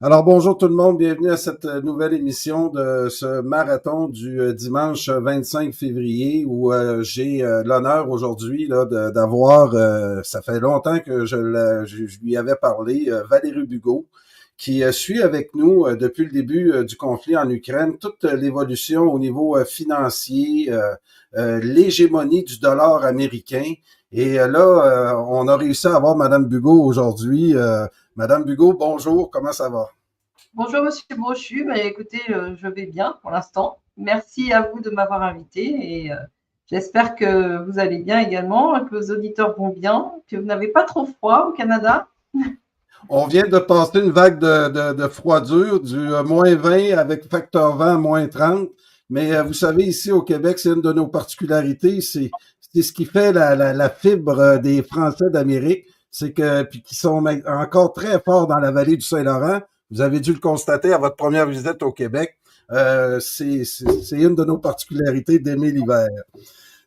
Alors bonjour tout le monde, bienvenue à cette nouvelle émission de ce marathon du dimanche 25 février où j'ai l'honneur aujourd'hui là, d'avoir, ça fait longtemps que je lui avais parlé, Valérie Bugeaud, qui suit avec nous depuis le début du conflit en Ukraine toute l'évolution au niveau financier, l'hégémonie du dollar américain. Et là, on a réussi à avoir Madame Bugeaud aujourd'hui. Madame Bugeaud, bonjour, comment ça va? Bonjour Monsieur Brochu, écoutez, je vais bien pour l'instant. Merci à vous de m'avoir invité et j'espère que vous allez bien également, que vos auditeurs vont bien, que vous n'avez pas trop froid au Canada. On vient de passer une vague de froidure du moins 20 avec facteur vent à moins 30. Mais vous savez, ici au Québec, c'est une de nos particularités. C'est ce qui fait la fibre des Français d'Amérique. C'est que, puis qui sont encore très forts dans la vallée du Saint-Laurent. Vous avez dû le constater à votre première visite au Québec. C'est une de nos particularités d'aimer l'hiver.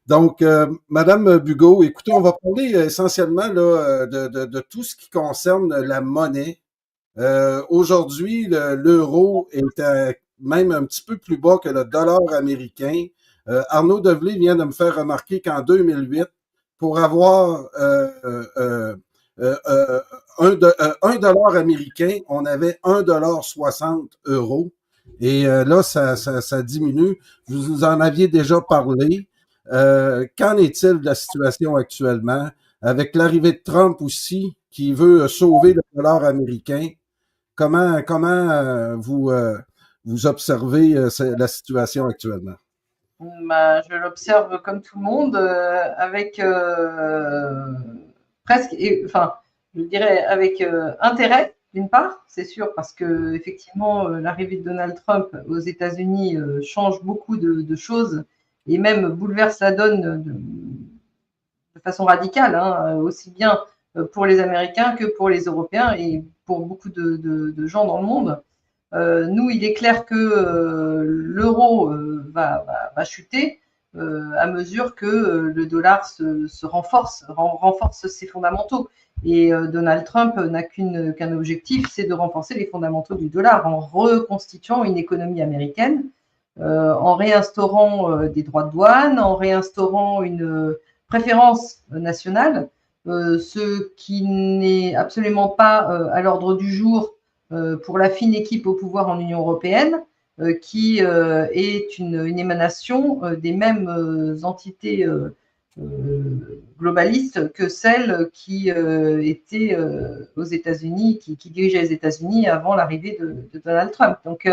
Donc, Madame Bugeaud, écoutez, on va parler essentiellement là, de tout ce qui concerne la monnaie. Aujourd'hui, l'euro est même un petit peu plus bas que le dollar américain. Arnaud Develay vient de me faire remarquer qu'en 2008, pour avoir un dollar américain, on avait 1,60 $ Et là, ça diminue. Vous en aviez déjà parlé. Qu'en est-il de la situation actuellement? Avec l'arrivée de Trump aussi, qui veut sauver le dollar américain, comment vous observez la situation actuellement? Je l'observe comme tout le monde, avec presque, enfin, je dirais avec intérêt, d'une part, c'est sûr, parce que effectivement, l'arrivée de Donald Trump aux États-Unis change beaucoup de choses et même bouleverse la donne de façon radicale, hein, aussi bien pour les Américains que pour les Européens et pour beaucoup de gens dans le monde. Nous, il est clair que l'euro va chuter à mesure que le dollar se renforce ses fondamentaux. Et Donald Trump n'a qu'un objectif, c'est de renforcer les fondamentaux du dollar en reconstituant une économie américaine, en réinstaurant des droits de douane, en réinstaurant une préférence nationale, ce qui n'est absolument pas à l'ordre du jour pour la fine équipe au pouvoir en Union européenne, qui est une émanation des mêmes entités globalistes que celles qui étaient aux États-Unis, qui dirigeaient les États-Unis avant l'arrivée de Donald Trump. Donc,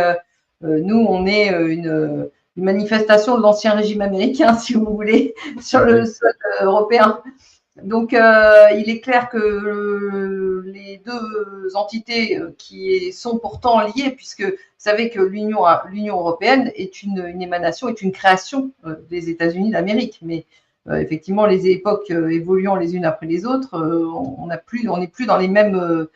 nous, on est une manifestation de l'ancien régime américain, si vous voulez, sur le sol européen. Donc, il est clair que les deux entités qui sont pourtant liées, puisque vous savez que l'Union européenne est une émanation, est une création des États-Unis d'Amérique, mais effectivement, les époques évoluant les unes après les autres, on n'est plus dans les mêmes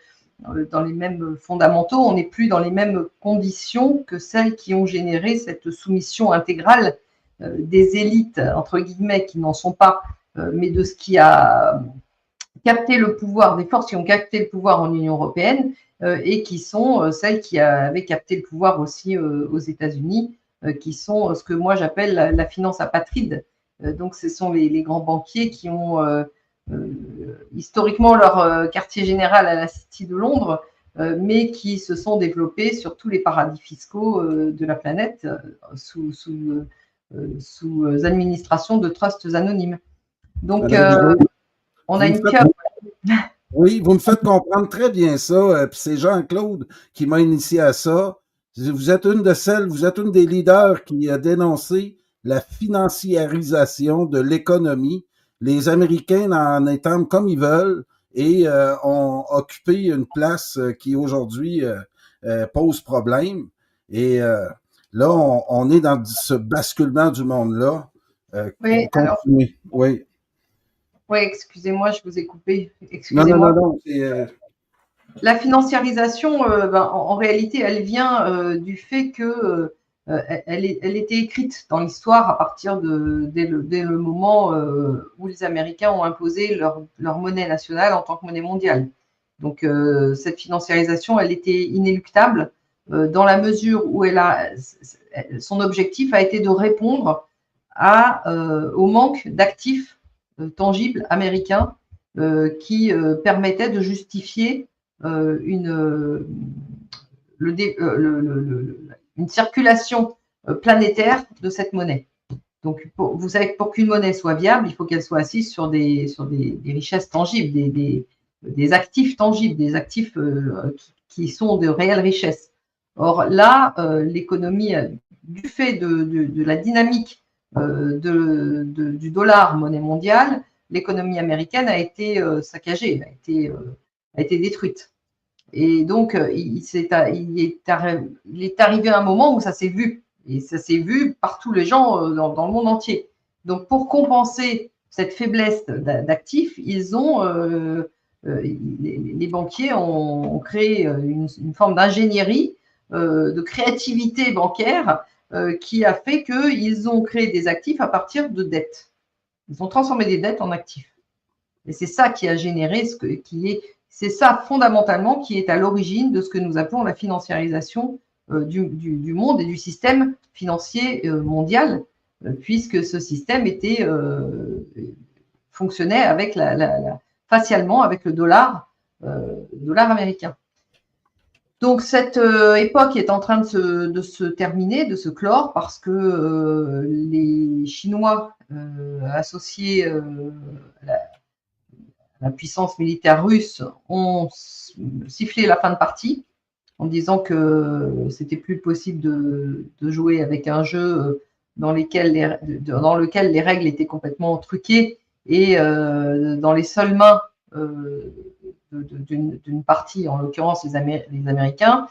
fondamentaux, on n'est plus dans les mêmes conditions que celles qui ont généré cette soumission intégrale des élites, entre guillemets, qui n'en sont pas, mais de ce qui a capté le pouvoir, des forces qui ont capté le pouvoir en Union européenne et qui sont celles qui avaient capté le pouvoir aussi aux États-Unis, qui sont ce que moi j'appelle la finance apatride. Donc, ce sont les grands banquiers qui ont historiquement leur quartier général à la City de Londres, mais qui se sont développés sur tous les paradis fiscaux de la planète sous administration de trusts anonymes. Donc, on a une pieuvre. Oui, vous me faites comprendre très bien ça. Puis c'est Jean-Claude qui m'a initié à ça. Vous êtes vous êtes une des leaders qui a dénoncé la financiarisation de l'économie. Les Américains en étant comme ils veulent et ont occupé une place qui aujourd'hui pose problème. Et là, on est dans ce basculement du monde-là. Oui, alors, Oui. oui, excusez-moi, je vous ai coupé. Non, non, non, Excusez-moi. non. La financiarisation, en réalité, elle vient du fait que elle était écrite dans l'histoire à partir dès le moment où les Américains ont imposé leur monnaie nationale en tant que monnaie mondiale. Donc, cette financiarisation, elle était inéluctable dans la mesure où son objectif a été de répondre au manque d'actifs tangibles américains qui permettaient de justifier une circulation planétaire de cette monnaie. Donc, vous savez que pour qu'une monnaie soit viable, il faut qu'elle soit assise sur des richesses tangibles, des actifs tangibles, des actifs qui sont de réelles richesses. Or là, l'économie, du fait de la dynamique du dollar monnaie mondiale, l'économie américaine a été saccagée, a été détruite. Et donc, il est arrivé un moment où ça s'est vu. Et ça s'est vu par tous les gens dans le monde entier. Donc, pour compenser cette faiblesse d'actifs, les banquiers ont créé une forme d'ingénierie, de créativité bancaire qui a fait qu'ils ont créé des actifs à partir de dettes. Ils ont transformé des dettes en actifs. Et c'est ça qui a généré c'est ça fondamentalement qui est à l'origine de ce que nous appelons la financiarisation du monde et du système financier mondial, puisque ce système fonctionnait avec facialement avec le dollar américain. Donc cette époque est en train de se terminer, de se clore, parce que les Chinois associés à la puissance militaire russe ont sifflé la fin de partie en disant que c'était plus possible de jouer avec un jeu dans lequel les règles étaient complètement truquées et dans les seules mains d'une partie, en l'occurrence les Américains,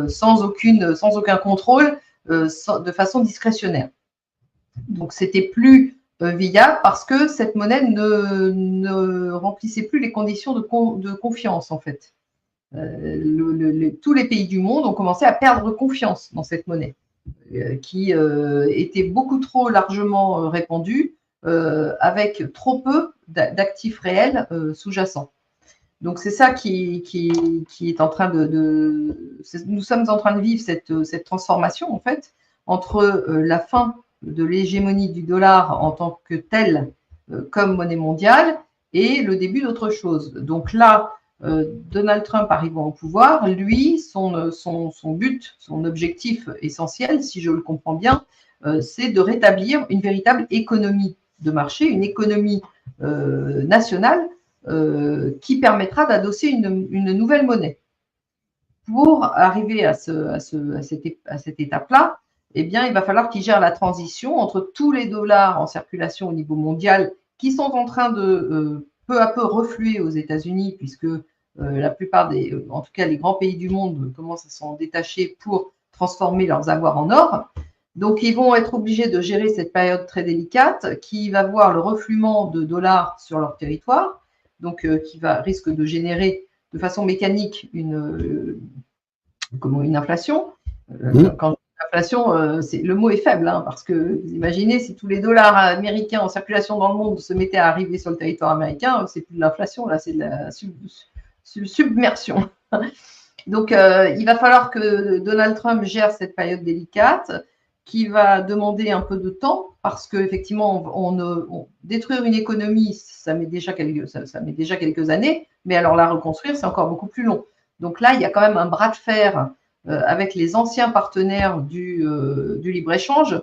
sans aucun contrôle, de façon discrétionnaire. Donc c'était plus viable parce que cette monnaie ne remplissait plus les conditions de confiance en fait. Tous les pays du monde ont commencé à perdre confiance dans cette monnaie qui était beaucoup trop largement répandue avec trop peu d'actifs réels sous-jacents. Donc c'est ça qui est en train nous sommes en train de vivre cette transformation en fait entre la fin de l'hégémonie du dollar en tant que tel comme monnaie mondiale et le début d'autre chose. Donc là, Donald Trump arrivant au pouvoir, lui, son but, son objectif essentiel, si je le comprends bien, c'est de rétablir une véritable économie de marché, une économie nationale qui permettra d'adosser une nouvelle monnaie. Pour arriver à cette étape-là, eh bien, il va falloir qu'il gère la transition entre tous les dollars en circulation au niveau mondial qui sont en train de peu à peu refluer aux États-Unis, puisque la plupart en tout cas les grands pays du monde commencent à s'en détacher pour transformer leurs avoirs en or. Donc, ils vont être obligés de gérer cette période très délicate qui va voir le refluement de dollars sur leur territoire, donc qui risque de générer de façon mécanique une inflation. Quand l'inflation, le mot est faible, hein, parce que vous imaginez si tous les dollars américains en circulation dans le monde se mettaient à arriver sur le territoire américain, c'est plus de l'inflation, là, c'est de la submersion. Donc, il va falloir que Donald Trump gère cette période délicate, qui va demander un peu de temps, parce qu'effectivement, détruire une économie, ça met déjà quelques années, mais alors la reconstruire, c'est encore beaucoup plus long. Donc là, il y a quand même un bras de fer avec les anciens partenaires du libre-échange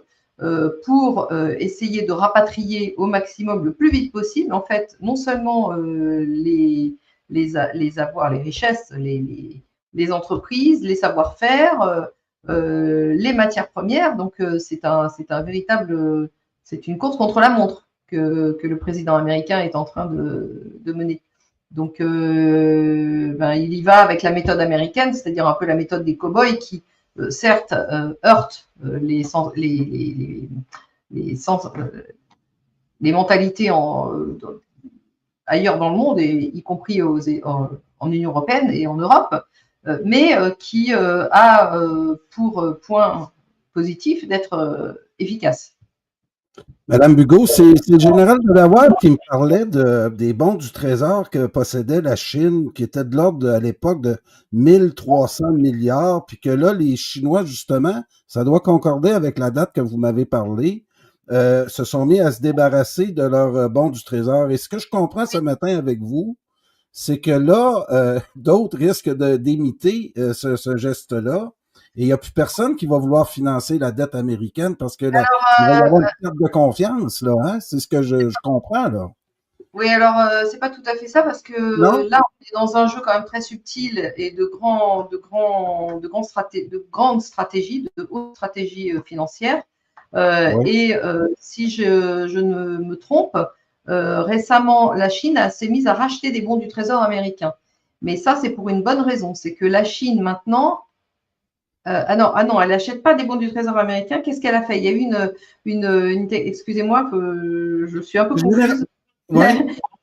pour essayer de rapatrier au maximum le plus vite possible, en fait, non seulement les avoirs, les richesses, les entreprises, les savoir-faire, les matières premières. Donc, c'est une course contre la montre que le président américain est en train de mener. Donc, il y va avec la méthode américaine, c'est-à-dire un peu la méthode des cow-boys qui, certes, heurte les mentalités ailleurs dans le monde, y compris en Union européenne et en Europe, mais qui a pour point positif d'être efficace. Madame Bugot, c'est le général de Delaware qui me parlait des bons du Trésor que possédait la Chine, qui était de l'ordre à l'époque de 1300 milliards, puis que là, les Chinois, justement, ça doit concorder avec la date que vous m'avez parlé, se sont mis à se débarrasser de leurs bons du Trésor. Et ce que je comprends ce matin avec vous, c'est que là, d'autres risquent d'imiter ce geste-là. Et il n'y a plus personne qui va vouloir financer la dette américaine parce que là, il va y avoir une perte de confiance, là, hein? C'est ce que je comprends, là. Oui, alors c'est pas tout à fait ça parce Non? que là, on est dans un jeu quand même très subtil et de grandes stratégies, de hautes stratégies financières. Oui. Si je ne me trompe, récemment, la Chine s'est mise à racheter des bons du Trésor américain. Mais ça, c'est pour une bonne raison. C'est que la Chine, maintenant, ah non, elle n'achète pas des bons du Trésor américain. Qu'est-ce qu'elle a fait? Il y a eu excusez-moi, que je suis un peu confuse. Oui.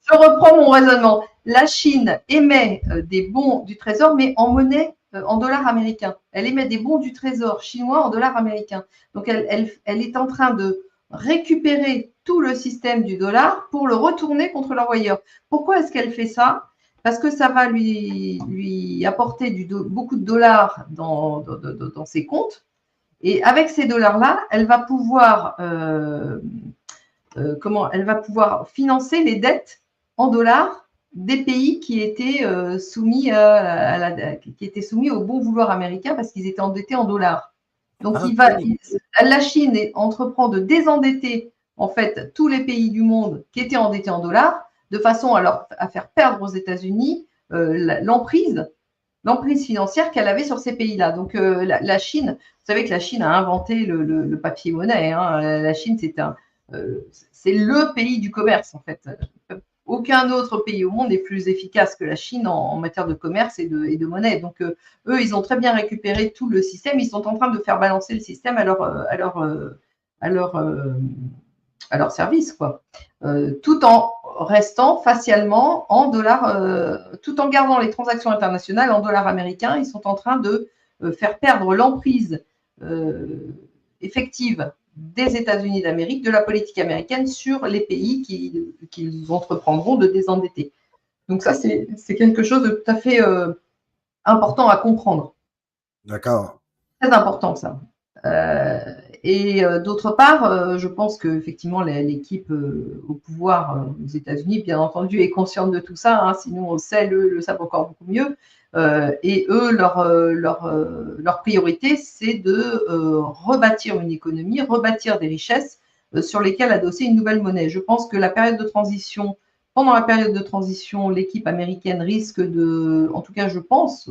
Je reprends mon raisonnement. La Chine émet des bons du Trésor, mais en monnaie, en dollars américains. Elle émet des bons du Trésor chinois en dollars américains. Donc, elle est en train de récupérer tout le système du dollar pour le retourner contre l'envoyeur. Pourquoi est-ce qu'elle fait ça? Parce que ça va lui apporter beaucoup de dollars dans ses comptes. Et avec ces dollars-là, elle va pouvoir elle va pouvoir financer les dettes en dollars des pays qui étaient qui étaient soumis au bon vouloir américain parce qu'ils étaient endettés en dollars. Donc, OK. la Chine entreprend de désendetter en fait tous les pays du monde qui étaient endettés en dollars de façon à faire perdre aux États-Unis l'emprise financière qu'elle avait sur ces pays-là. Donc, la Chine, vous savez que la Chine a inventé le papier monnaie. Hein. La Chine, c'est le pays du commerce, en fait. Aucun autre pays au monde n'est plus efficace que la Chine en matière de commerce et de monnaie. Donc, eux, ils ont très bien récupéré tout le système. Ils sont en train de faire balancer le système à leur service, quoi. Tout en restant facialement en dollars, tout en gardant les transactions internationales en dollars américains. Ils sont en train de faire perdre l'emprise effective des États-Unis d'Amérique, de la politique américaine sur les pays qu'ils entreprendront de désendetter. Donc ça, c'est quelque chose de tout à fait important à comprendre. D'accord. Très important, ça. D'autre part, je pense qu'effectivement, l'équipe au pouvoir aux États-Unis, bien entendu, est consciente de tout ça. Hein, sinon, on sait, le savent encore beaucoup mieux. Et eux, leur priorité, c'est de rebâtir une économie, rebâtir des richesses sur lesquelles adosser une nouvelle monnaie. Je pense que pendant la période de transition, l'équipe américaine risque en tout cas, je pense,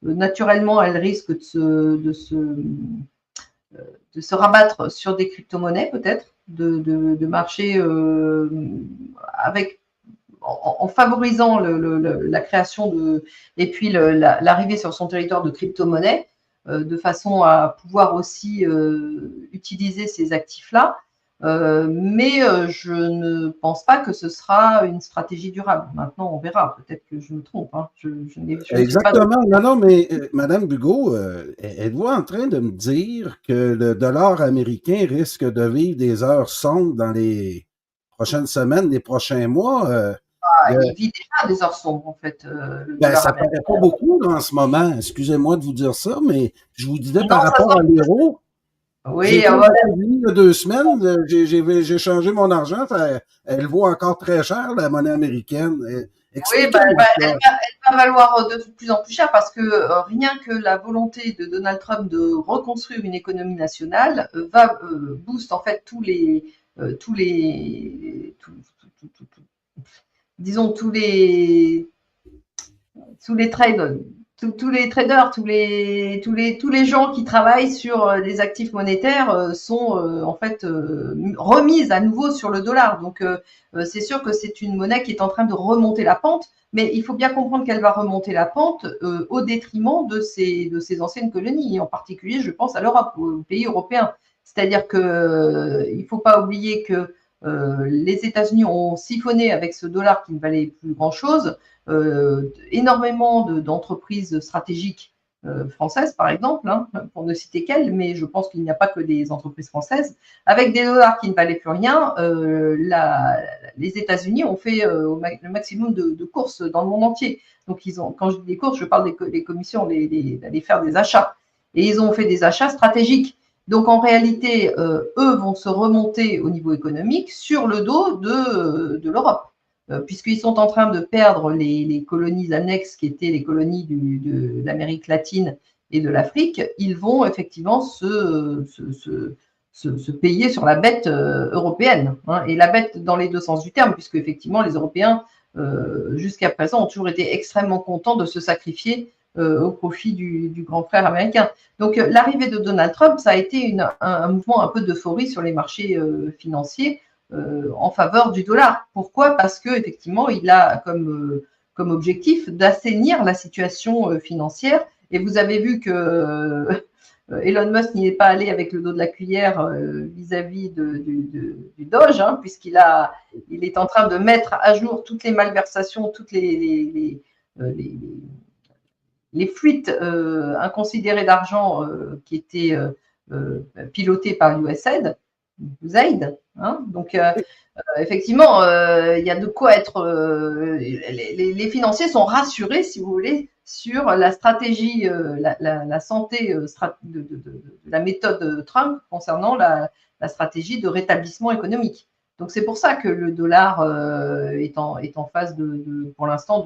naturellement, elle risque de se rabattre sur des crypto-monnaies, peut-être, de marcher en favorisant la création et puis l'arrivée sur son territoire de crypto-monnaies, de façon à pouvoir aussi utiliser ces actifs-là. Mais je ne pense pas que ce sera une stratégie durable. Maintenant, on verra. Peut-être que je me trompe. Hein. Je ne suis pas. Exactement. Non, non, mais Madame Bugot, êtes-vous en train de me dire que le dollar américain risque de vivre des heures sombres dans les prochaines semaines, les prochains mois? Il vit déjà des heures sombres, en fait, le Ben, dollar ça américain. paraît pas beaucoup là, en ce moment. Excusez-moi de vous dire ça, mais je vous disais Non, par ça rapport à l'euro, sent. j'ai Oui, été aux États-Unis il y a 2 semaines, j'ai changé mon argent, elle vaut encore très cher, la monnaie américaine. oui, bah, Expliquez-moi ça. elle va valoir de plus en plus cher parce que rien que la volonté de Donald Trump de reconstruire une économie nationale booste en fait disons tous les trades, tous les traders, tous les gens qui travaillent sur les actifs monétaires sont en fait remises à nouveau sur le dollar. Donc c'est sûr que c'est une monnaie qui est en train de remonter la pente, mais il faut bien comprendre qu'elle va remonter la pente au détriment de ses anciennes colonies, en particulier, je pense à l'Europe, aux pays européens. C'est-à-dire que il faut pas oublier que les États-Unis ont siphonné avec ce dollar qui ne valait plus grand-chose énormément d'entreprises stratégiques françaises, par exemple, hein, pour ne citer qu'elles, mais je pense qu'il n'y a pas que des entreprises françaises. Avec des dollars qui ne valaient plus rien, les États-Unis ont fait le maximum de courses dans le monde entier. Donc, quand je dis des courses, je parle des commissions, d'aller faire des achats. Et ils ont fait des achats stratégiques. Donc, en réalité, eux vont se remonter au niveau économique sur le dos de l'Europe. Puisqu'ils sont en train de perdre les colonies annexes qui étaient les colonies de l'Amérique latine et de l'Afrique, ils vont effectivement se payer sur la bête européenne. Hein, et la bête dans les deux sens du terme, puisque effectivement les Européens, jusqu'à présent, ont toujours été extrêmement contents de se sacrifier au profit du grand frère américain. Donc l'arrivée de Donald Trump, ça a été un mouvement un peu d'euphorie sur les marchés financiers, en faveur du dollar. Pourquoi? Parce qu'effectivement, il a comme objectif d'assainir la situation financière. Et vous avez vu que Elon Musk n'y est pas allé avec le dos de la cuillère vis-à-vis du Doge, hein, puisqu'il est en train de mettre à jour toutes les malversations, toutes les fuites inconsidérées d'argent qui étaient pilotées par USAID. Hein. Donc, effectivement, il y a de quoi être. Les financiers sont rassurés, si vous voulez, sur la stratégie, la santé de la méthode Trump concernant la stratégie de rétablissement économique. Donc, c'est pour ça que le dollar est en phase pour l'instant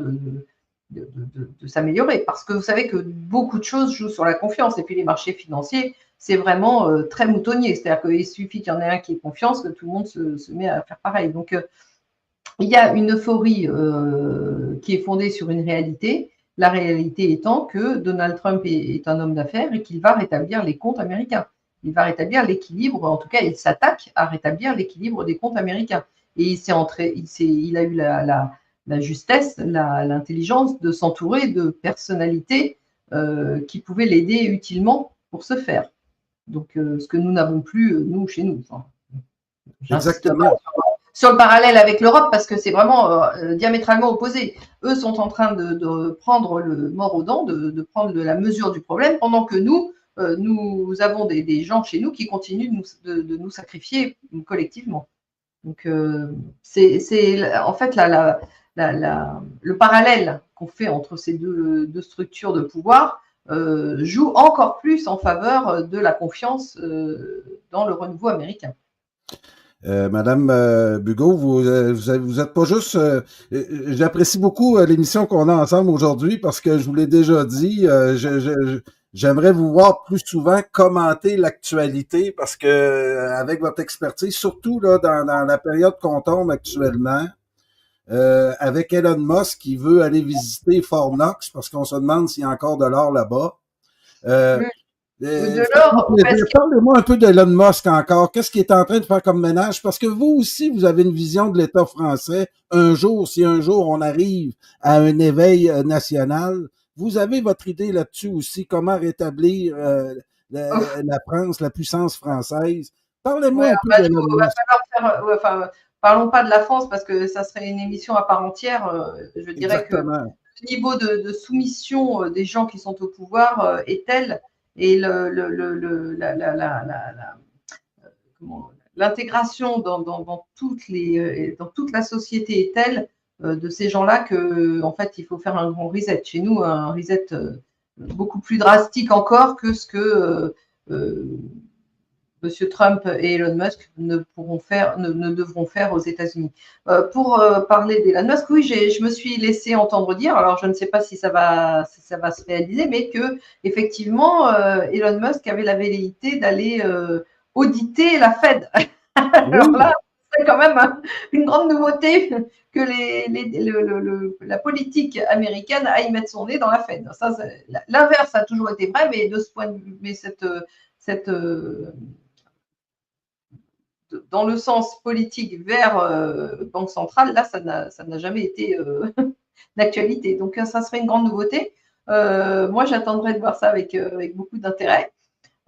de s'améliorer. Parce que vous savez que beaucoup de choses jouent sur la confiance. Et puis, les marchés financiers, c'est vraiment très moutonnier. C'est-à-dire qu'il suffit qu'il y en ait un qui ait confiance, que tout le monde se met à faire pareil. Donc, il y a une euphorie qui est fondée sur une réalité. La réalité étant que Donald Trump est un homme d'affaires et qu'il va rétablir les comptes américains. Il va rétablir l'équilibre, en tout cas, il s'attaque à rétablir l'équilibre des comptes américains. Et il a eu la justesse, l'intelligence de s'entourer de personnalités qui pouvaient l'aider utilement pour ce faire. Donc, ce que nous n'avons plus, nous, chez nous. Enfin, exactement. Sur le parallèle avec l'Europe, parce que c'est vraiment diamétralement opposé. Eux sont en train de prendre le mort aux dents, de prendre la mesure du problème, pendant que nous avons des gens chez nous qui continuent de nous sacrifier collectivement. Donc, c'est en fait le parallèle qu'on fait entre ces deux structures de pouvoir joue encore plus en faveur de la confiance dans le renouveau américain. Madame Bugeaud, vous êtes pas juste. J'apprécie beaucoup l'émission qu'on a ensemble aujourd'hui parce que je vous l'ai déjà dit, j'aimerais vous voir plus souvent commenter l'actualité parce que avec votre expertise, surtout là dans la période qu'on tombe actuellement, avec Elon Musk qui veut aller visiter Fort Knox parce qu'on se demande s'il y a encore de l'or là-bas. Parlez-moi un peu d'Elon Musk encore. Qu'est-ce qu'il est en train de faire comme ménage? Parce que vous aussi, vous avez une vision de l'État français. Si un jour on arrive à un éveil national, vous avez votre idée là-dessus aussi, comment rétablir la France, la puissance française. Parlez-moi un peu d'Elon Musk. Parlons pas de la France parce que ça serait une émission à part entière. Je dirais Exactement. que le niveau de soumission des gens qui sont au pouvoir est tel et l'intégration dans toute la société est telle de ces gens-là que en fait il faut faire un grand reset. Chez nous, un reset beaucoup plus drastique encore que ce que Monsieur Trump et Elon Musk ne devront faire aux États-Unis. Pour parler d'Elon Musk, oui, je me suis laissé entendre dire, alors je ne sais pas si ça va se réaliser, mais que effectivement, Elon Musk avait la velléité d'aller auditer la Fed. Alors là, c'est quand même une grande nouveauté que la politique américaine aille mettre son nez dans la Fed. Ça, l'inverse a toujours été vrai, mais de ce point de vue, mais dans le sens politique vers Banque centrale, là, ça n'a jamais été d'actualité. Donc, ça serait une grande nouveauté. Moi, j'attendrai de voir ça avec beaucoup d'intérêt.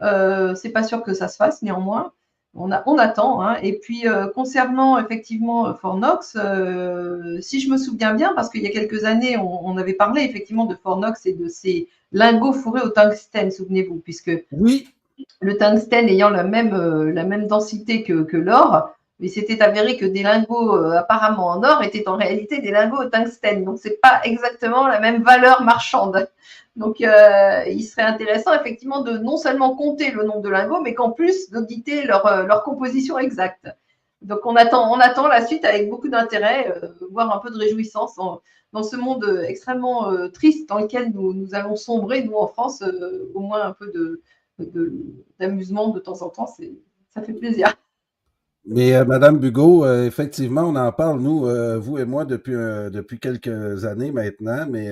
C'est pas sûr que ça se fasse, néanmoins. on attend. Hein. Et puis, concernant effectivement Fort Knox, si je me souviens bien, parce qu'il y a quelques années, on avait parlé effectivement de Fort Knox et de ces lingots fourrés au tungstène, souvenez-vous, puisque Oui, le tungstène ayant la même densité que l'or, il s'était avéré que des lingots apparemment en or étaient en réalité des lingots au tungstène. Donc, c'est pas exactement la même valeur marchande. Donc, il serait intéressant effectivement de non seulement compter le nombre de lingots, mais qu'en plus d'auditer leur composition exacte. Donc, on attend la suite avec beaucoup d'intérêt, voire un peu de réjouissance dans ce monde extrêmement triste dans lequel nous allons sombrer, nous en France, au moins un peu d'amusement de temps en temps, ça fait plaisir. mais Madame Bugeaud, effectivement, on en parle, nous, vous et moi, depuis quelques années maintenant, mais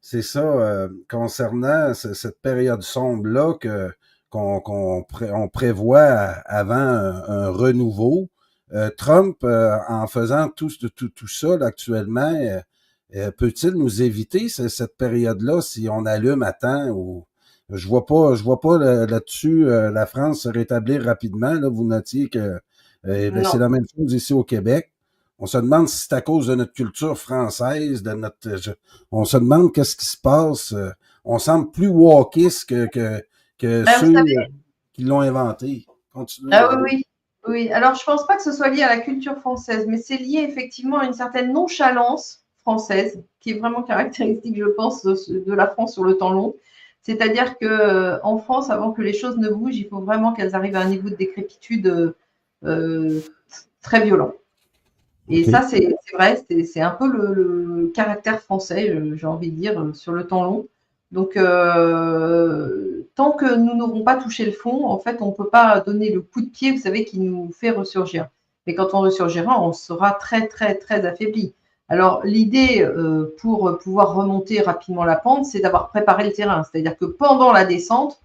c'est ça, concernant cette période sombre-là on prévoit avant un renouveau. Trump, en faisant tout ça là, actuellement, peut-il nous éviter cette période-là si on allume à temps ou je vois pas là-dessus la France se rétablir rapidement. Là, vous notiez que ben, c'est Non. la même chose ici au Québec. On se demande si c'est à cause de notre culture française, on se demande qu'est-ce qui se passe. On semble plus wokiste que Ben, vous ceux savez, qui l'ont inventé. Continuez, ah allez. oui, oui. Oui, alors je pense pas que ce soit lié à la culture française, mais c'est lié effectivement à une certaine nonchalance française, qui est vraiment caractéristique, je pense, de la France sur le temps long. C'est-à-dire que en France, avant que les choses ne bougent, il faut vraiment qu'elles arrivent à un niveau de décrépitude euh, très violent. Et OK. ça, c'est vrai, c'est un peu le caractère français, j'ai envie de dire, sur le temps long. Donc, tant que nous n'aurons pas touché le fond, en fait, on ne peut pas donner le coup de pied, vous savez, qui nous fait ressurgir. Et quand on ressurgira, on sera très, très, très affaibli. Alors, l'idée pour pouvoir remonter rapidement la pente, c'est d'avoir préparé le terrain. C'est-à-dire que pendant la descente,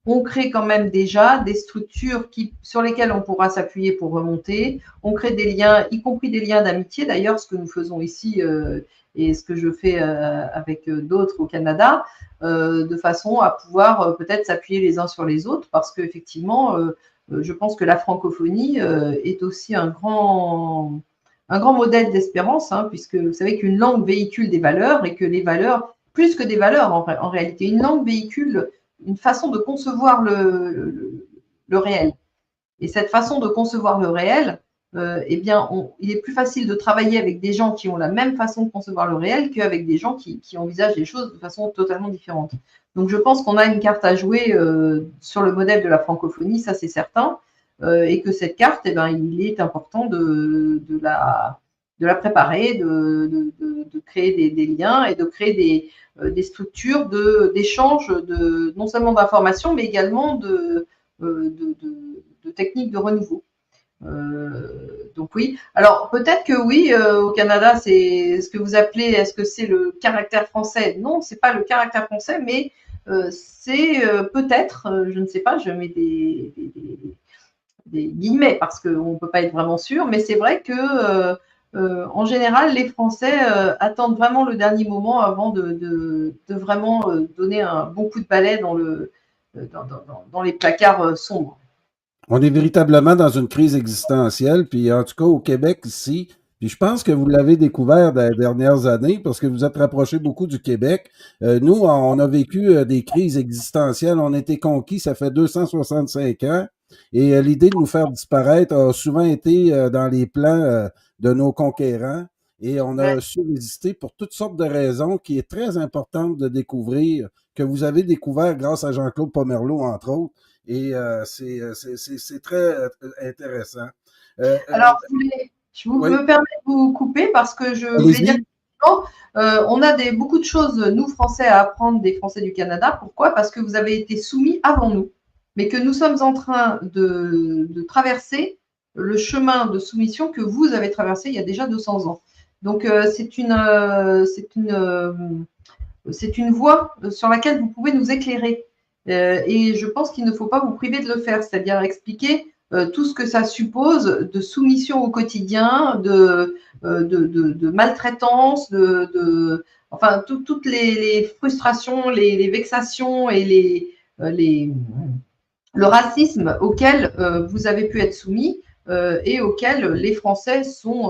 on crée quand même déjà des structures sur lesquelles on pourra s'appuyer pour remonter. On crée des liens, y compris des liens d'amitié, d'ailleurs, ce que nous faisons ici et ce que je fais avec d'autres au Canada, de façon à pouvoir peut-être s'appuyer les uns sur les autres, parce qu'effectivement, je pense que la francophonie est aussi un grand modèle d'espérance, hein, puisque vous savez qu'une langue véhicule des valeurs et que les valeurs, plus que des valeurs en réalité, une langue véhicule une façon de concevoir le réel. Et cette façon de concevoir le réel, eh bien, il est plus facile de travailler avec des gens qui ont la même façon de concevoir le réel qu'avec des gens qui envisagent les choses de façon totalement différente. Donc, je pense qu'on a une carte à jouer sur le modèle de la francophonie, ça c'est certain, et que cette carte, eh ben, il est important de la préparer, de créer des liens et de créer des structures d'échange non seulement d'informations, mais également de techniques de renouveau. Donc oui. Alors peut-être que oui, au Canada, c'est ce que vous appelez, est-ce que c'est le caractère français? Non, c'est pas le caractère français, mais c'est peut-être, je ne sais pas, je mets des guillemets parce qu'on ne peut pas être vraiment sûr, mais c'est vrai que en général, les Français attendent vraiment le dernier moment avant de vraiment donner un bon coup de balai dans les placards sombres. On est véritablement dans une crise existentielle, puis en tout cas au Québec ici, puis je pense que vous l'avez découvert dans les dernières années parce que vous êtes rapproché beaucoup du Québec. Nous, on a vécu des crises existentielles, on a été conquis, ça fait 265 ans, et l'idée de nous faire disparaître a souvent été dans les plans de nos conquérants, et on Ouais. a su résister pour toutes sortes de raisons qui est très importante de découvrir, que vous avez découvert grâce à Jean-Claude Pomerleau, entre autres. Et c'est très intéressant. Alors, je Oui, me permets de vous couper parce que je voulais dire allez-y. que on a beaucoup de choses, nous, Français, à apprendre des Français du Canada. Pourquoi? Parce que vous avez été soumis avant nous, mais que nous sommes en train de traverser le chemin de soumission que vous avez traversé il y a déjà 200 ans. Donc, c'est une voie sur laquelle vous pouvez nous éclairer. Et je pense qu'il ne faut pas vous priver de le faire, c'est-à-dire expliquer tout ce que ça suppose de soumission au quotidien, de maltraitance, enfin, toutes les frustrations, les vexations et les, le racisme auquel vous avez pu être soumis et auquel les Français sont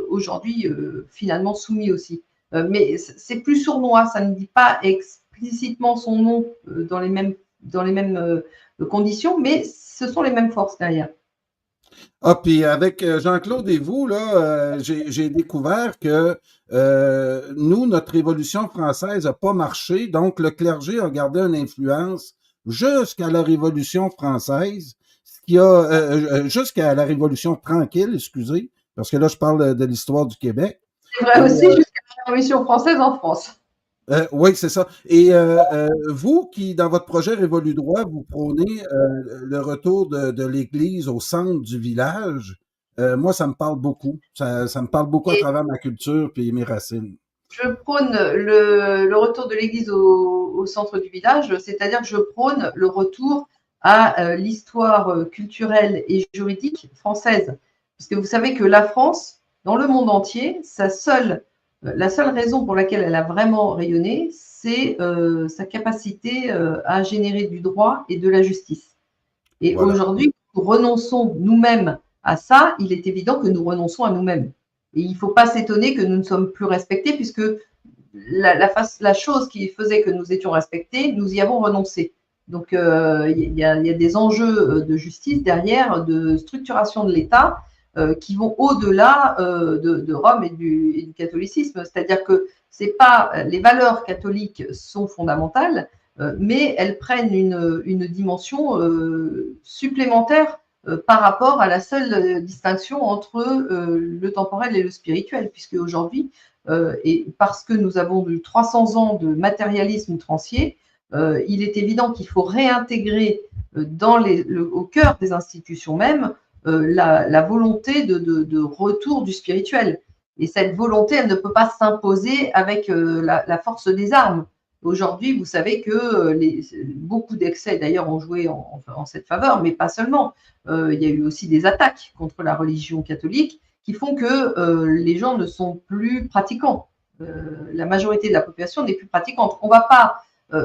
aujourd'hui finalement soumis aussi. Mais c'est plus sournois, ça ne dit pas explicitement son nom dans les mêmes conditions, mais ce sont les mêmes forces derrière. Ah, puis avec Jean-Claude et vous, là, j'ai découvert que nous, notre Révolution française n'a pas marché, donc le clergé a gardé une influence jusqu'à la Révolution française, jusqu'à la Révolution tranquille, excusez, parce que là, je parle de l'histoire du Québec. C'est vrai Et, aussi jusqu'à la Révolution française en France. oui, c'est ça. Et vous qui, dans votre projet Révolu droit, vous prônez le retour de l'Église au centre du village, moi, ça me parle beaucoup. Ça me parle beaucoup à Et travers ma culture et mes racines. je prône le retour de l'Église au centre du village, c'est-à-dire que je prône le retour à l'histoire culturelle et juridique française. Parce que vous savez que la France, dans le monde entier, la seule raison pour laquelle elle a vraiment rayonné, c'est sa capacité à générer du droit et de la justice. Et Voilà. aujourd'hui, nous renonçons nous-mêmes à ça, il est évident que nous renonçons à nous-mêmes. Et il ne faut pas s'étonner que nous ne sommes plus respectés, puisque la chose qui faisait que nous étions respectés, nous y avons renoncé. Donc, il y a des enjeux de justice derrière, de structuration de l'État, qui vont au-delà de Rome et du catholicisme. C'est-à-dire que c'est pas les valeurs catholiques sont fondamentales, mais elles prennent une dimension supplémentaire par rapport à la seule distinction entre le temporel et le spirituel, puisque aujourd'hui, et parce que nous avons eu 300 ans de matérialisme outrancier, il est évident qu'il faut réintégrer au cœur des institutions même la volonté de retour du spirituel. Et cette volonté, elle ne peut pas s'imposer avec la force des armes. Aujourd'hui, vous savez que beaucoup d'excès, d'ailleurs, ont joué en cette faveur, mais pas seulement. Il y a eu aussi des attaques contre la religion catholique qui font que les gens ne sont plus pratiquants. La majorité de la population n'est plus pratiquante. On ne va pas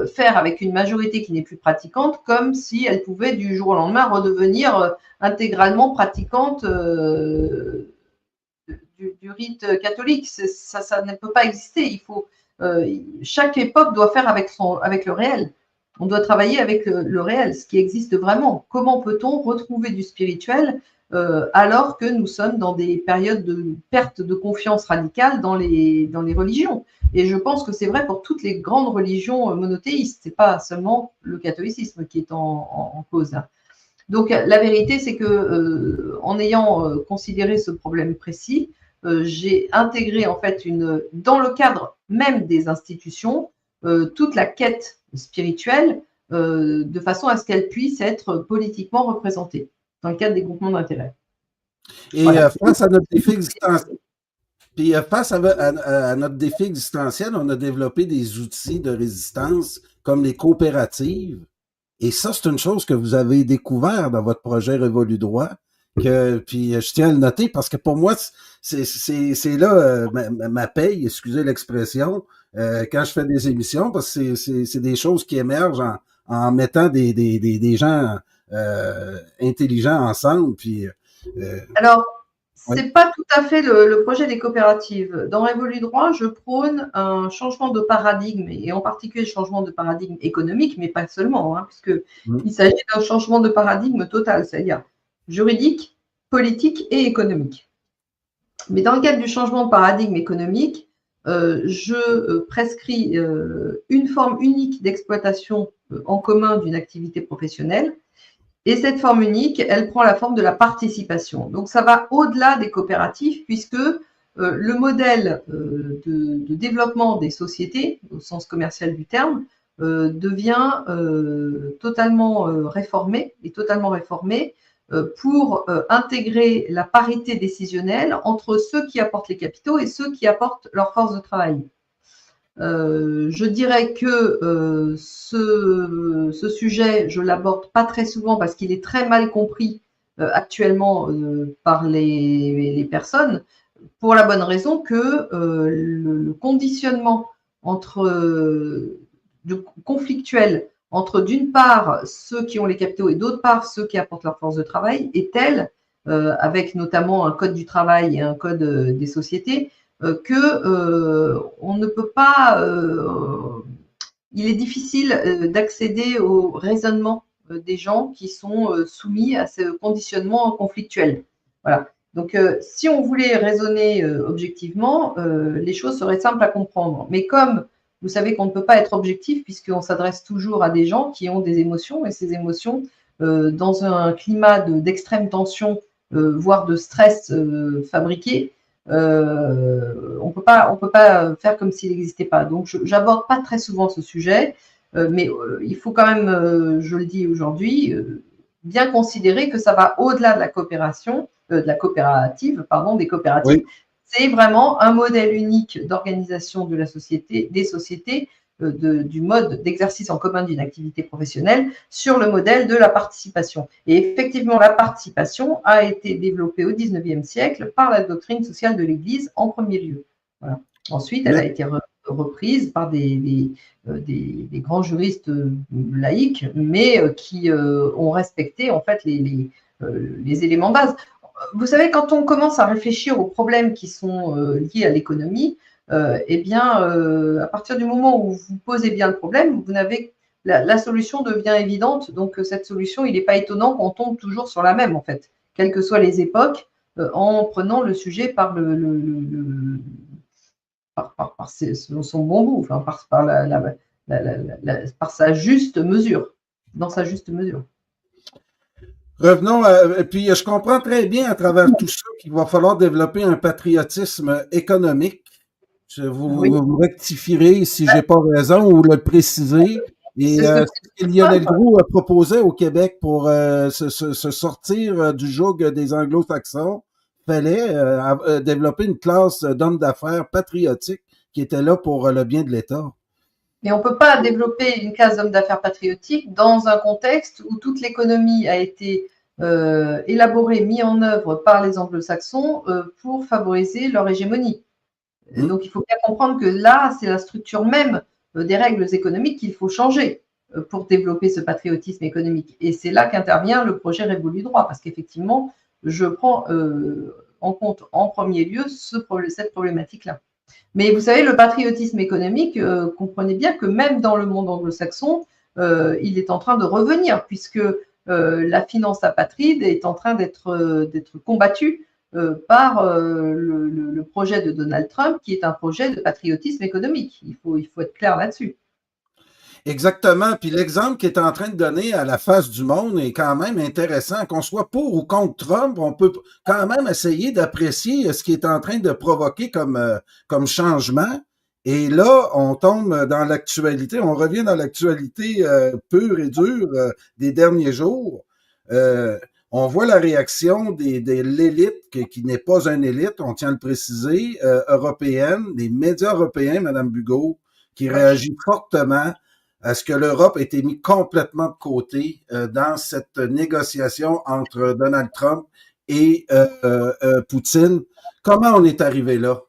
faire avec une majorité qui n'est plus pratiquante comme si elle pouvait du jour au lendemain redevenir intégralement pratiquante du rite catholique. Ça ne peut pas exister. Il faut, chaque époque doit faire avec le réel. On doit travailler avec le réel, ce qui existe vraiment. Comment peut-on retrouver du spirituel alors que nous sommes dans des périodes de perte de confiance radicale dans les religions? Et je pense que c'est vrai pour toutes les grandes religions monothéistes. C'est pas seulement le catholicisme qui est en cause. Donc la vérité, c'est que en ayant considéré ce problème précis, j'ai intégré en fait dans le cadre même des institutions toute la quête spirituelle de façon à ce qu'elle puisse être politiquement représentée dans le cadre des groupements d'intérêt. Et Voilà. face à notre défi existentiel, puis face à notre défi existentiel, on a développé des outils de résistance comme les coopératives. Et ça, c'est une chose que vous avez découvert dans votre projet Révolu droit. Puis je tiens à le noter parce que pour moi, c'est là ma paye, excusez l'expression, quand je fais des émissions, parce que c'est des choses qui émergent en mettant des gens intelligents ensemble. Puis, Alors, oui. c'est pas tout à fait le projet des coopératives. Dans Révolu droit, je prône un changement de paradigme, et en particulier le changement de paradigme économique, mais pas seulement, hein, puisque il s'agit d'un changement de paradigme total, c'est-à-dire juridique, politique et économique. Mais dans le cadre du changement de paradigme économique, je prescris une forme unique d'exploitation en commun d'une activité professionnelle. Et cette forme unique, elle prend la forme de la participation. Donc ça va au-delà des coopératives puisque le modèle de développement des sociétés, au sens commercial du terme, devient totalement réformé pour intégrer la parité décisionnelle entre ceux qui apportent les capitaux et ceux qui apportent leur force de travail. Je dirais que ce sujet, je l'aborde pas très souvent parce qu'il est très mal compris actuellement par les personnes, pour la bonne raison que le conditionnement conflictuel entre d'une part ceux qui ont les capitaux et d'autre part ceux qui apportent leur force de travail est telle, avec notamment un code du travail et un code des sociétés, que on ne peut pas, il est difficile d'accéder au raisonnement des gens qui sont soumis à ce conditionnement conflictuel. Voilà. Donc, si on voulait raisonner objectivement, les choses seraient simples à comprendre. Mais comme vous savez qu'on ne peut pas être objectif puisqu'on s'adresse toujours à des gens qui ont des émotions et ces émotions, dans un climat d'extrême tension, voire de stress fabriqué, on peut pas faire comme s'il n'existait pas. Donc, j'aborde pas très souvent ce sujet, mais il faut quand même, je le dis aujourd'hui, bien considérer que ça va au-delà de la coopération, de la coopérative, pardon, des coopératives. Oui. C'est vraiment un modèle unique d'organisation de la société, des sociétés, du mode d'exercice en commun d'une activité professionnelle sur le modèle de la participation. Et effectivement, la participation a été développée au XIXe siècle par la doctrine sociale de l'Église en premier lieu. Voilà. Ensuite, elle a été reprise par des grands juristes laïcs, mais qui ont respecté en fait les éléments de base. Vous savez, quand on commence à réfléchir aux problèmes qui sont liés à l'économie, eh bien, à partir du moment où vous posez bien le problème, vous n'avez la solution devient évidente. Donc, cette solution, il n'est pas étonnant qu'on tombe toujours sur la même, en fait, quelles que soient les époques, en prenant le sujet par par son bon bout, enfin, par sa juste mesure, dans sa juste mesure. Revenons et puis je comprends très bien à travers tout ça qu'il va falloir développer un patriotisme économique. Oui. Vous me rectifierez si j'ai pas raison ou le préciser. Et C'est ce ce que Lionel Groulx proposait au Québec pour se sortir du joug des anglo-saxons, fallait développer une classe d'hommes d'affaires patriotiques qui étaient là pour le bien de l'État. Mais on ne peut pas développer une classe d'hommes d'affaires patriotiques dans un contexte où toute l'économie a été élaborée, mise en œuvre par les anglo-saxons pour favoriser leur hégémonie. Donc, il faut bien comprendre que là, c'est la structure même des règles économiques qu'il faut changer pour développer ce patriotisme économique. Et c'est là qu'intervient le projet Révolu droit, parce qu'effectivement, je prends en compte en premier lieu cette problématique-là. Mais vous savez, le patriotisme économique, comprenez bien que même dans le monde anglo-saxon, il est en train de revenir, puisque la finance apatride est en train d'être combattue par le projet de Donald Trump, qui est un projet de patriotisme économique. Il faut être clair là-dessus. Exactement. Puis l'exemple qu'il est en train de donner à la face du monde est quand même intéressant. Qu'on soit pour ou contre Trump, on peut quand même essayer d'apprécier ce qu'il est en train de provoquer comme changement. Et là, on tombe dans l'actualité, on revient dans l'actualité pure et dure des derniers jours. On voit la réaction de l'élite, qui n'est pas une élite, on tient à le préciser, européenne, des médias européens, Madame Bugeaud, qui réagit fortement à ce que l'Europe ait été mise complètement de côté dans cette négociation entre Donald Trump et Poutine. Comment on est arrivé là?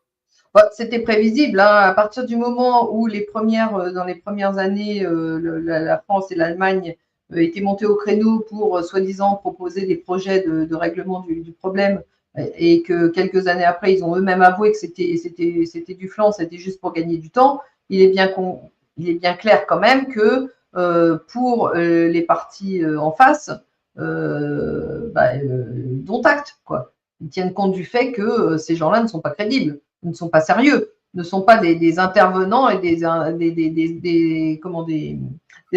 C'était prévisible, hein. À partir du moment où dans les premières années, la France et l'Allemagne étaient montées au créneau pour soi-disant proposer des projets de règlement du problème, et que quelques années après, ils ont eux-mêmes avoué que c'était du flan, c'était juste pour gagner du temps. Il est bien clair quand même que pour les partis en face, dont acte, quoi. Ils tiennent compte du fait que ces gens-là ne sont pas crédibles, ne sont pas sérieux, ne sont pas des intervenants et des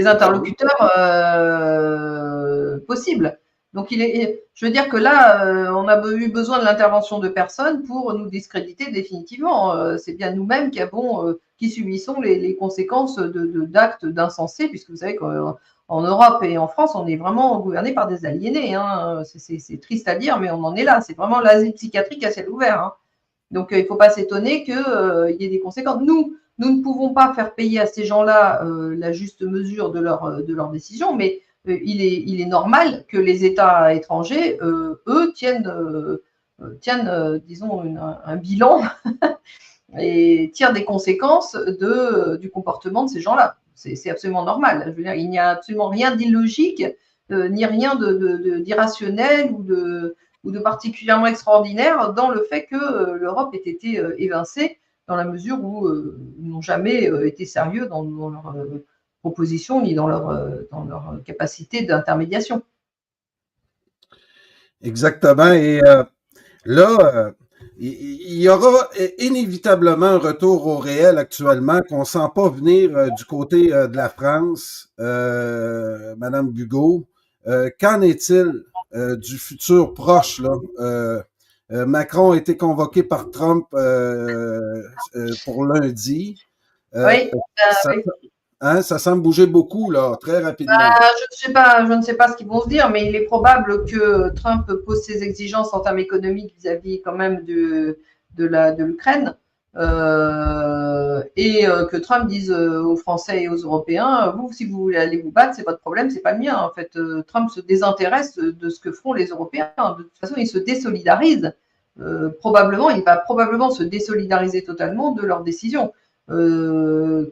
interlocuteurs possibles. Donc, je veux dire que là, on a eu besoin de l'intervention de personnes pour nous discréditer définitivement. C'est bien nous-mêmes qui subissons les conséquences d'actes d'insensés, puisque vous savez qu'en Europe et en France, on est vraiment gouverné par des aliénés, hein. C'est triste à dire, mais on en est là. C'est vraiment l'asile psychiatrique à ciel ouvert, hein. Donc, il ne faut pas s'étonner qu'il y ait des conséquences. Nous ne pouvons pas faire payer à ces gens-là la juste mesure de leur décision, mais il est normal que les États étrangers, eux, tiennent disons, un bilan et tirent des conséquences du comportement de ces gens-là. C'est absolument normal. Je veux dire, il n'y a absolument rien d'illogique, ni rien d'irrationnel ou de particulièrement extraordinaire dans le fait que l'Europe ait été évincée, dans la mesure où ils n'ont jamais été sérieux dans leur proposition ni dans leur capacité d'intermédiation. Exactement. Et là, il y aura inévitablement un retour au réel actuellement qu'on sent pas venir du côté de la France, Madame Bugeaud. Qu'en est-il du futur proche là? Macron a été convoqué par Trump pour lundi. Oui, ça, oui. hein, ça semble bouger beaucoup là, très rapidement. Je ne sais pas ce qu'ils vont se dire, mais il est probable que Trump pose ses exigences en termes économiques vis-à-vis quand même de l'Ukraine, et que Trump dise aux Français et aux Européens, vous, si vous voulez aller vous battre, c'est votre problème, c'est pas le mien. En fait, Trump se désintéresse de ce que feront les Européens. De toute façon, il se désolidarise. Il va probablement se désolidariser totalement de leurs décisions.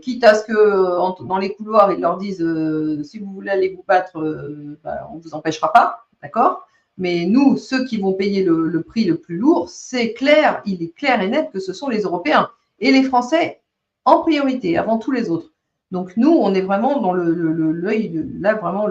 Quitte à ce que dans les couloirs ils leur disent si vous voulez aller vous battre, on ne vous empêchera pas, d'accord, mais nous, ceux qui vont payer le prix le plus lourd, c'est clair, il est clair et net que ce sont les Européens et les Français en priorité avant tous les autres. Donc nous, on est vraiment dans l'œil, là vraiment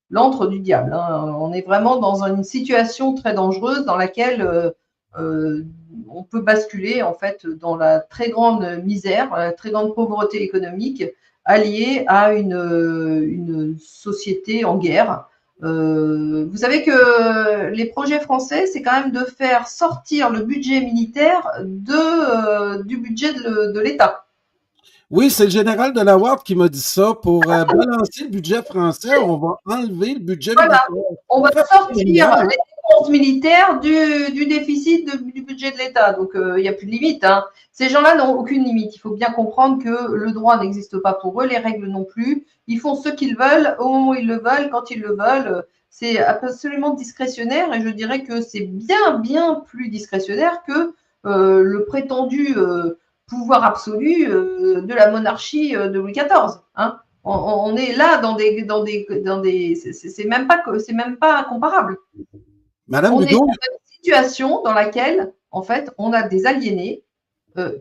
l'antre du diable, hein. On est vraiment dans une situation très dangereuse dans laquelle on peut basculer en fait dans la très grande misère, la très grande pauvreté économique alliée à une société en guerre. Vous savez que les projets français, c'est quand même de faire sortir le budget militaire du budget de l'État. Oui, c'est le général Delaware qui m'a dit ça. Pour balancer le budget français, on va enlever le budget Voilà, militaire. on va sortir Hein? les dépenses militaires du déficit du budget de l'État. Donc, il n'y a plus de limite, hein. Ces gens-là n'ont aucune limite. Il faut bien comprendre que le droit n'existe pas pour eux, les règles non plus. Ils font ce qu'ils veulent, au moment où ils le veulent, quand ils le veulent. C'est absolument discrétionnaire et je dirais que c'est bien, bien plus discrétionnaire que le prétendu pouvoir absolu de la monarchie de Louis XIV, hein. On est là dans des c'est même pas comparable. Madame On est Bugeaud, dans une situation dans laquelle, en fait, on a des aliénés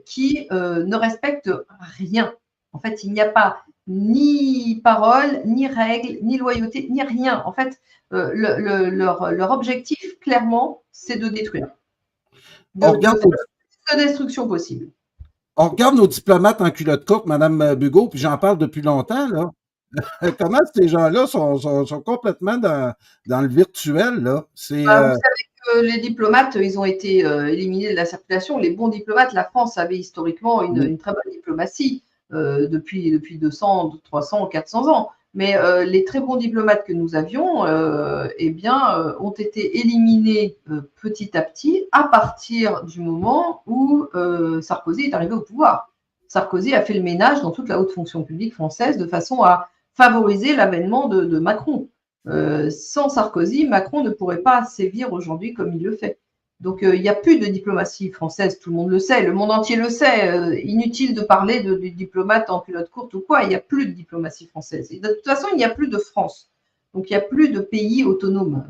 qui ne respectent rien. En fait, il n'y a pas ni parole, ni règles, ni loyauté, ni rien. En fait, leur objectif, clairement, c'est de détruire. on regarde, De destruction possible. on regarde nos diplomates en culotte courte, Madame Bugeaud, puis j'en parle depuis longtemps, là. Comment ces gens-là sont complètement dans le virtuel, là? C'est Vous savez que les diplomates, ils ont été éliminés de la circulation. Les bons diplomates, la France avait historiquement une très bonne diplomatie depuis 200, 300, 400 ans. Mais les très bons diplomates que nous avions, ont été éliminés petit à petit à partir du moment où Sarkozy est arrivé au pouvoir. Sarkozy a fait le ménage dans toute la haute fonction publique française de façon à favoriser l'avènement de Macron. Sans Sarkozy, Macron ne pourrait pas sévir aujourd'hui comme il le fait. Donc, il n'y a plus de diplomatie française, tout le monde le sait, le monde entier le sait. Inutile de parler de diplomates en culotte courte ou quoi, il n'y a plus de diplomatie française. Et de toute façon, il n'y a plus de France. Donc, il n'y a plus de pays autonome.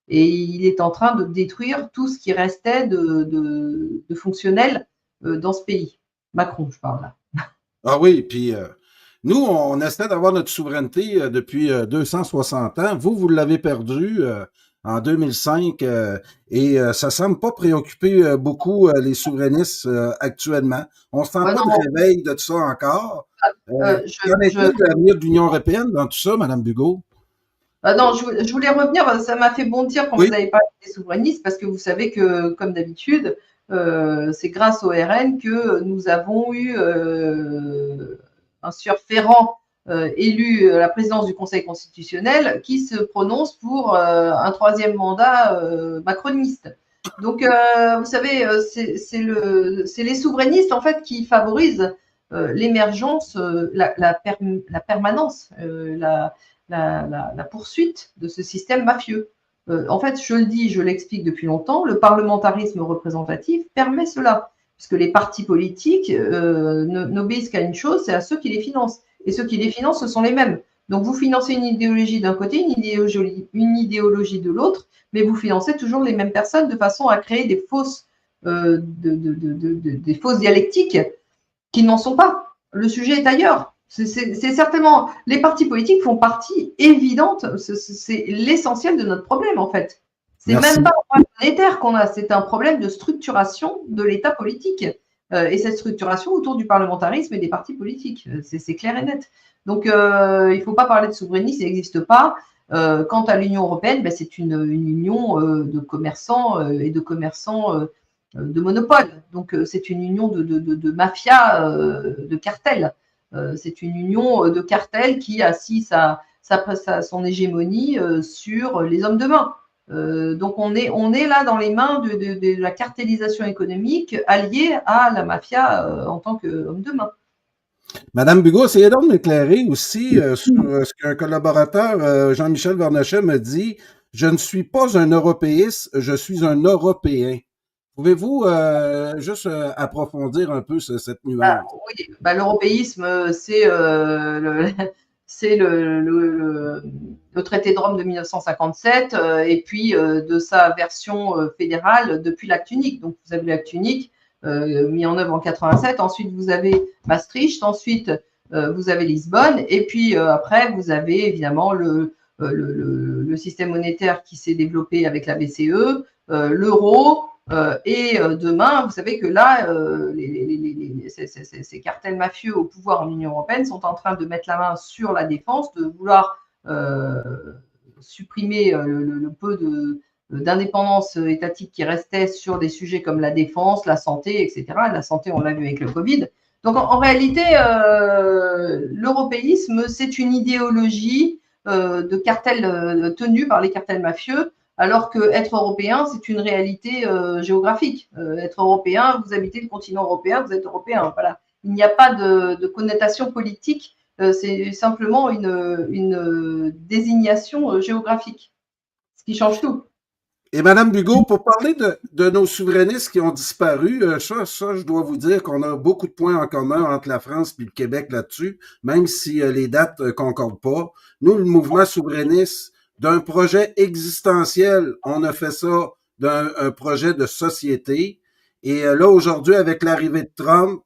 Et il est en train de détruire tout ce qui restait de fonctionnel dans ce pays. Macron, je parle là. Ah oui, puis nous, on essaie d'avoir notre souveraineté depuis 260 ans. Vous l'avez perdu en 2005 et ça semble pas préoccuper beaucoup les souverainistes actuellement. On se sent pas de réveil de tout ça encore. Qu'en est-il de l'avenir de l'Union européenne dans tout ça, Madame Bugeaud? Non, je voulais revenir, ça m'a fait bondir quand vous avez parlé des souverainistes, parce que vous savez que, comme d'habitude, c'est grâce au RN que nous avons eu un sieur Ferrand élu à la présidence du Conseil constitutionnel qui se prononce pour un troisième mandat macroniste. Donc, vous savez, c'est les souverainistes en fait qui favorisent l'émergence, la permanence, la poursuite de ce système mafieux. En fait, je le dis, je l'explique depuis longtemps, le parlementarisme représentatif permet cela, puisque les partis politiques n'obéissent qu'à une chose, c'est à ceux qui les financent. et ceux qui les financent, ce sont les mêmes. Donc, vous financez une idéologie d'un côté, une idéologie de l'autre, mais vous financez toujours les mêmes personnes de façon à créer des fausses dialectiques qui n'en sont pas. Le sujet est ailleurs. C'est certainement, les partis politiques font partie évidente, c'est l'essentiel de notre problème en fait. C'est même pas un problème monétaire qu'on a, c'est un problème de structuration de l'État politique. Et cette structuration autour du parlementarisme et des partis politiques, c'est clair et net. Donc, il ne faut pas parler de souverainisme, ça n'existe pas. Quant à l'Union européenne, ben, c'est une union de commerçants et de commerçants de monopole. Donc, c'est une union de mafia, de cartels. C'est une union de cartels qui assise son hégémonie sur les hommes de main. Donc, on est là dans les mains de la cartélisation économique alliée à la mafia en tant qu'homme de main. Madame Bugeaud, essayez donc de m'éclairer aussi sur ce qu'un collaborateur, Jean-Michel Vernochet, me dit. Je ne suis pas un européiste, je suis un Européen. Pouvez-vous juste approfondir un peu cette nuance? Oui, l'européisme, c'est le traité de Rome de 1957 et puis de sa version fédérale depuis l'acte unique. Donc, vous avez l'acte unique mis en œuvre en 87. Ensuite, vous avez Maastricht. Ensuite, vous avez Lisbonne. Et puis après, vous avez évidemment le système monétaire qui s'est développé avec la BCE, l'euro. Et demain, vous savez que là, ces cartels mafieux au pouvoir en Union européenne sont en train de mettre la main sur la défense, de vouloir supprimer le peu d'indépendance étatique qui restait sur des sujets comme la défense, la santé, etc. La santé, on l'a vu avec le Covid. Donc, en réalité, l'européisme, c'est une idéologie de cartels tenue par les cartels mafieux, alors que être européen, c'est une réalité géographique. Être européen, vous habitez le continent européen, vous êtes européen. Voilà. Il n'y a pas de connotation politique, c'est simplement une désignation géographique, ce qui change tout. Et Madame Bugeaud, pour parler de nos souverainistes qui ont disparu, ça, je dois vous dire qu'on a beaucoup de points en commun entre la France et le Québec là-dessus, même si les dates ne concordent pas. Nous, le mouvement souverainiste, d'un projet existentiel, on a fait ça d'un projet de société. Et là, aujourd'hui, avec l'arrivée de Trump,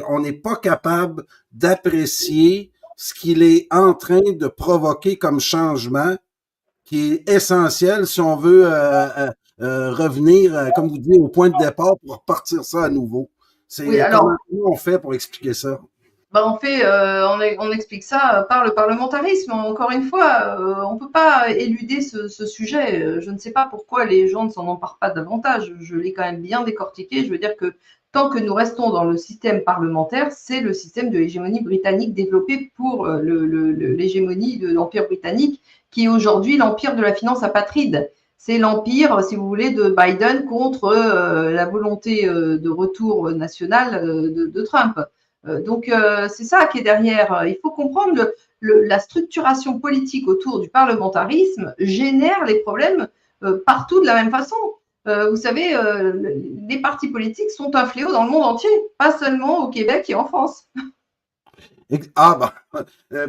on n'est pas capable d'apprécier ce qu'il est en train de provoquer comme changement, qui est essentiel si on veut revenir, comme vous dites, au point de départ pour repartir ça à nouveau. Oui, alors, comment on fait pour expliquer ça? On explique ça par le parlementarisme. Encore une fois, on ne peut pas éluder ce sujet. Je ne sais pas pourquoi les gens ne s'en emparent pas davantage. Je l'ai quand même bien décortiqué. Je veux dire que tant que nous restons dans le système parlementaire, c'est le système de l'hégémonie britannique développé pour l'hégémonie de l'Empire britannique, qui est aujourd'hui l'empire de la finance apatride. C'est l'empire, si vous voulez, de Biden contre la volonté de retour national de Trump. Donc, c'est ça qui est derrière. Il faut comprendre la structuration politique autour du parlementarisme génère les problèmes partout de la même façon. Vous savez, les partis politiques sont un fléau dans le monde entier, pas seulement au Québec et en France. Ah,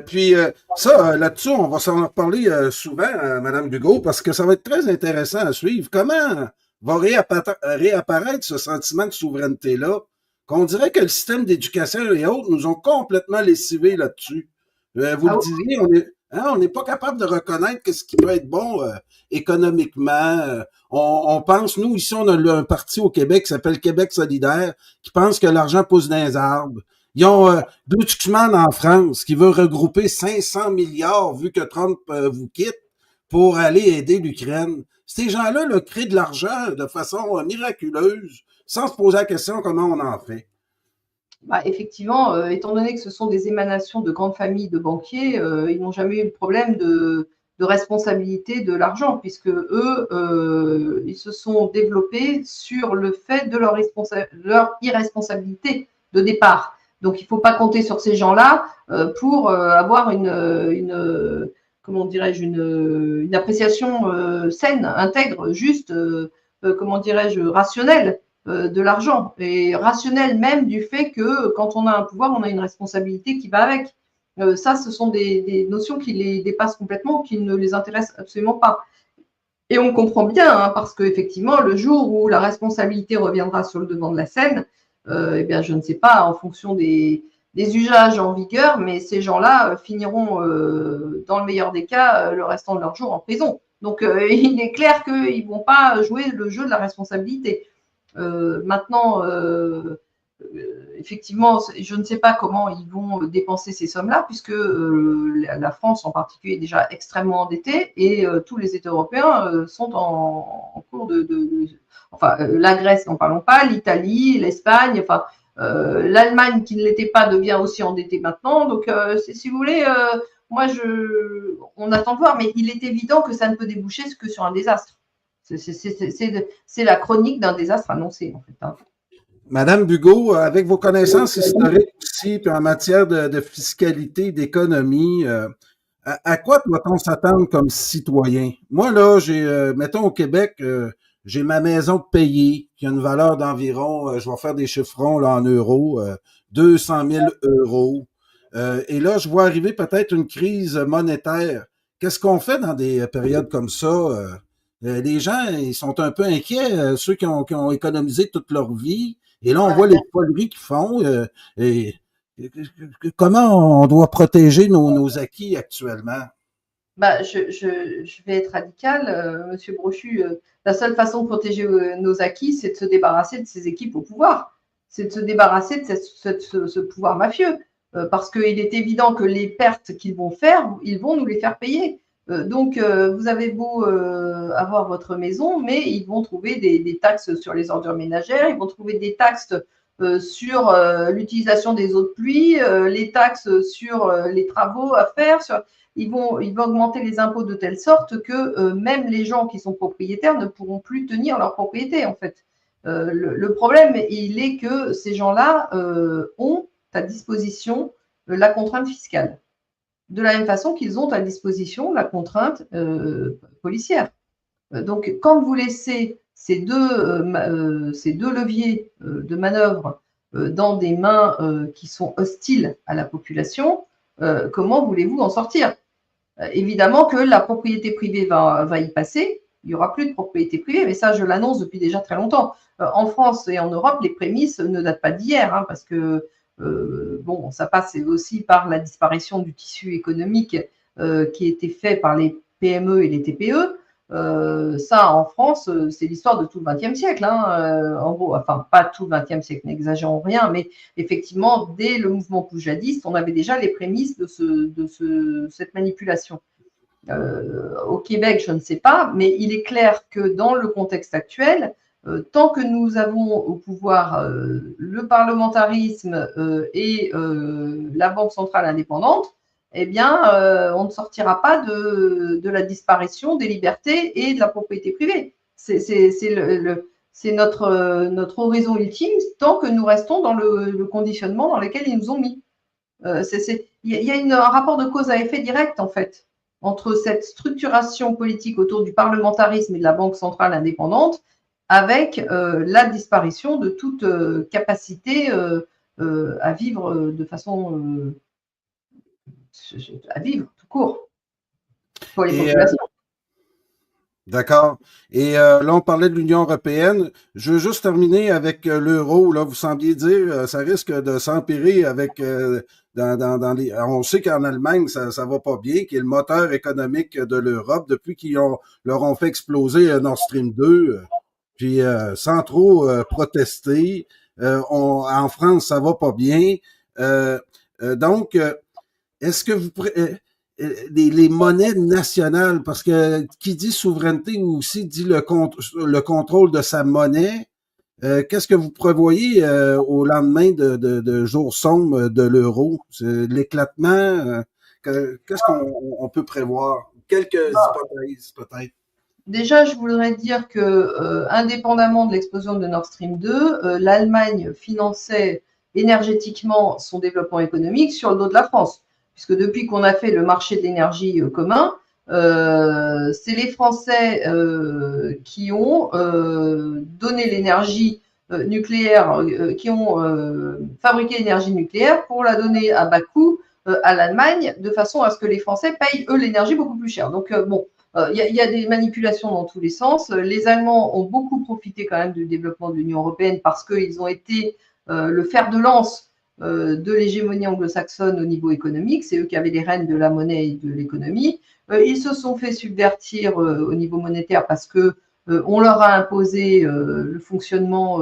puis ça, là-dessus, on va s'en reparler souvent, Madame Bugeaud, parce que ça va être très intéressant à suivre. Comment va réapparaître ce sentiment de souveraineté-là? Qu'on dirait que le système d'éducation et autres nous ont complètement lessivés là-dessus. Vous le disiez, on n'est pas capable de reconnaître ce qui peut être bon économiquement. On pense, nous, ici, on a un parti au Québec qui s'appelle Québec solidaire, qui pense que l'argent pousse dans les arbres. Ils ont Deutschmann en France qui veut regrouper 500 milliards vu que Trump vous quitte pour aller aider l'Ukraine. Ces gens-là créent de l'argent de façon miraculeuse sans se poser la question comment on en fait. Effectivement, étant donné que ce sont des émanations de grandes familles de banquiers, ils n'ont jamais eu le problème de responsabilité de l'argent, puisque eux, ils se sont développés sur le fait de leur irresponsabilité de départ. Donc, il ne faut pas compter sur ces gens-là pour avoir comment dirais-je, une appréciation saine, intègre, juste, comment dirais-je, rationnelle de l'argent, et rationnelle même du fait que quand on a un pouvoir, on a une responsabilité qui va avec. Ça, ce sont des notions qui les dépassent complètement, qui ne les intéressent absolument pas. Et on comprend bien, hein, parce qu'effectivement, le jour où la responsabilité reviendra sur le devant de la scène, eh bien, je ne sais pas, en fonction des usages en vigueur, mais ces gens-là finiront, dans le meilleur des cas, le restant de leur jour en prison. Donc, il est clair qu'ils ne vont pas jouer le jeu de la responsabilité. Maintenant, effectivement, je ne sais pas comment ils vont dépenser ces sommes-là, puisque la France en particulier est déjà extrêmement endettée et tous les États européens sont en cours enfin, la Grèce, n'en parlons pas, l'Italie, l'Espagne, enfin, l'Allemagne qui ne l'était pas devient aussi endettée maintenant. Donc, si vous voulez, moi, on attend de voir, mais il est évident que ça ne peut déboucher que sur un désastre. C'est la chronique d'un désastre annoncé, en fait. Hein. Madame Bugeaud, avec vos connaissances historiques aussi, puis en matière de fiscalité, d'économie, à quoi doit-on s'attendre comme citoyen? Moi, là, mettons au Québec, j'ai ma maison payée qui a une valeur d'environ, je vais faire des chiffrons là, en euros, 200 000 euros. Et là, je vois arriver peut-être une crise monétaire. Qu'est-ce qu'on fait dans des périodes comme ça? Les gens, ils sont un peu inquiets, ceux qui ont économisé toute leur vie. Et là, on voit les foleries qu'ils font. Et comment on doit protéger nos acquis actuellement? Bah, je vais être radicale, Monsieur Brochu. La seule façon de protéger nos acquis, c'est de se débarrasser de ces équipes au pouvoir. C'est de se débarrasser de ce pouvoir mafieux. Parce qu'il est évident que les pertes qu'ils vont faire, ils vont nous les faire payer. Donc, vous avez beau avoir votre maison, mais ils vont trouver des taxes sur les ordures ménagères, ils vont trouver des taxes sur l'utilisation des eaux de pluie, les taxes sur les travaux à faire, ils vont augmenter les impôts de telle sorte que même les gens qui sont propriétaires ne pourront plus tenir leur propriété, en fait. Le problème, il est que ces gens-là ont à disposition la contrainte fiscale, de la même façon qu'ils ont à disposition la contrainte policière. Donc, quand vous laissez ces deux leviers de manœuvre dans des mains qui sont hostiles à la population, comment voulez-vous en sortir? Évidemment que la propriété privée va y passer. Il n'y aura plus de propriété privée, mais ça, je l'annonce depuis déjà très longtemps. En France et en Europe, les prémices ne datent pas d'hier, hein, parce que bon, ça passe aussi par la disparition du tissu économique qui était fait par les PME et les TPE. Ça, en France, c'est l'histoire de tout le XXe siècle. Hein, en gros, enfin, pas tout le XXe siècle, n'exagérons rien, mais effectivement, dès le mouvement poujadiste, on avait déjà les prémices de cette manipulation. Au Québec, je ne sais pas, mais il est clair que dans le contexte actuel, tant que nous avons au pouvoir le parlementarisme et la Banque centrale indépendante, eh bien, on ne sortira pas de la disparition des libertés et de la propriété privée. C'est notre horizon ultime tant que nous restons dans le conditionnement dans lequel ils nous ont mis. Il y a un rapport de cause à effet direct, en fait, entre cette structuration politique autour du parlementarisme et de la Banque centrale indépendante avec la disparition de toute capacité à vivre de façon à vivre tout court pour les populations. D'accord. Et là, on parlait de l'Union européenne. Je veux juste terminer avec l'euro. Là, vous sembliez dire ça risque de s'empirer avec dans les. On sait qu'en Allemagne, ça va pas bien, qui est le moteur économique de l'Europe depuis qu'ils leur ont fait exploser Nord Stream 2, puis sans trop protester. En France, ça va pas bien. Donc, est-ce que vous les monnaies nationales, parce que qui dit souveraineté aussi dit le contrôle de sa monnaie. Qu'est-ce que vous prévoyez au lendemain de jours sombres de l'euro? L'éclatement, qu'est-ce qu'on peut prévoir? Quelques hypothèses, peut-être. Déjà, je voudrais dire que, indépendamment de l'explosion de Nord Stream 2, l'Allemagne finançait énergétiquement son développement économique sur le dos de la France. Puisque depuis qu'on a fait le marché de l'énergie commun, c'est les Français qui ont donné l'énergie nucléaires, qui ont fabriqué l'énergie nucléaire pour la donner à bas coût à l'Allemagne, de façon à ce que les Français payent, eux, l'énergie beaucoup plus cher. Donc, bon, y a des manipulations dans tous les sens. Les Allemands ont beaucoup profité quand même du développement de l'Union européenne parce qu'ils ont été le fer de lance de l'hégémonie anglo-saxonne au niveau économique. C'est eux qui avaient les rênes de la monnaie et de l'économie. Ils se sont fait subvertir au niveau monétaire parce que on leur a imposé le fonctionnement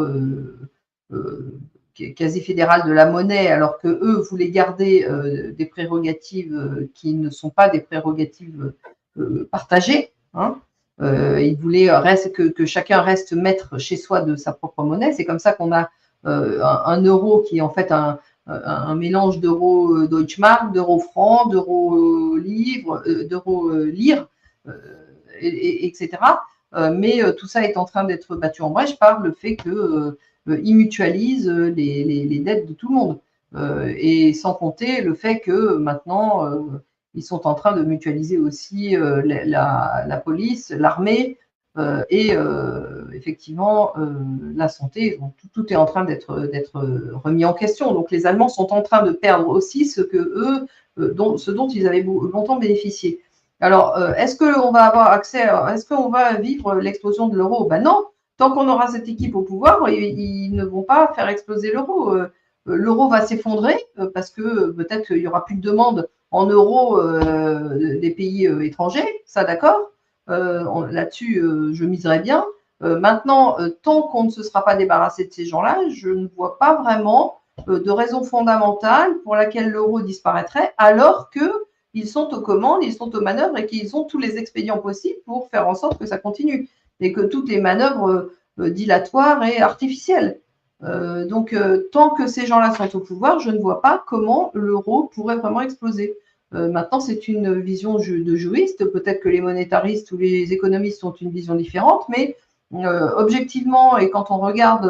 quasi fédéral de la monnaie, alors que eux voulaient garder des prérogatives qui ne sont pas des prérogatives partagées. Hein. Ils voulaient que chacun reste maître chez soi de sa propre monnaie. C'est comme ça qu'on a un euro qui est en fait un mélange d'euro Deutschmark, d'euro franc, d'euro livre, d'euro lire, etc. Mais tout ça est en train d'être battu en brèche par le fait qu'ils mutualisent les dettes de tout le monde. Et sans compter le fait que maintenant, ils sont en train de mutualiser aussi la police, l'armée et effectivement la santé. Donc, tout est en train d'être remis en question. Donc les Allemands sont en train de perdre aussi ce dont ils avaient longtemps bénéficié. Alors, est-ce qu'on va avoir accès, est-ce qu'on va vivre l'explosion de l'euro? Ben non, tant qu'on aura cette équipe au pouvoir, ils ne vont pas faire exploser l'euro. L'euro va s'effondrer parce que peut-être qu'il y aura plus de demande en euros des pays étrangers, ça d'accord. Là-dessus, je miserais bien. Maintenant, tant qu'on ne se sera pas débarrassé de ces gens-là, je ne vois pas vraiment de raison fondamentale pour laquelle l'euro disparaîtrait, alors qu'ils sont aux commandes, ils sont aux manœuvres et qu'ils ont tous les expédients possibles pour faire en sorte que ça continue et que toutes les manœuvres dilatoires et artificielles. Donc, tant que ces gens-là sont au pouvoir, je ne vois pas comment l'euro pourrait vraiment exploser. Maintenant, c'est une vision de juriste. Peut-être que les monétaristes ou les économistes ont une vision différente, mais objectivement, et quand on regarde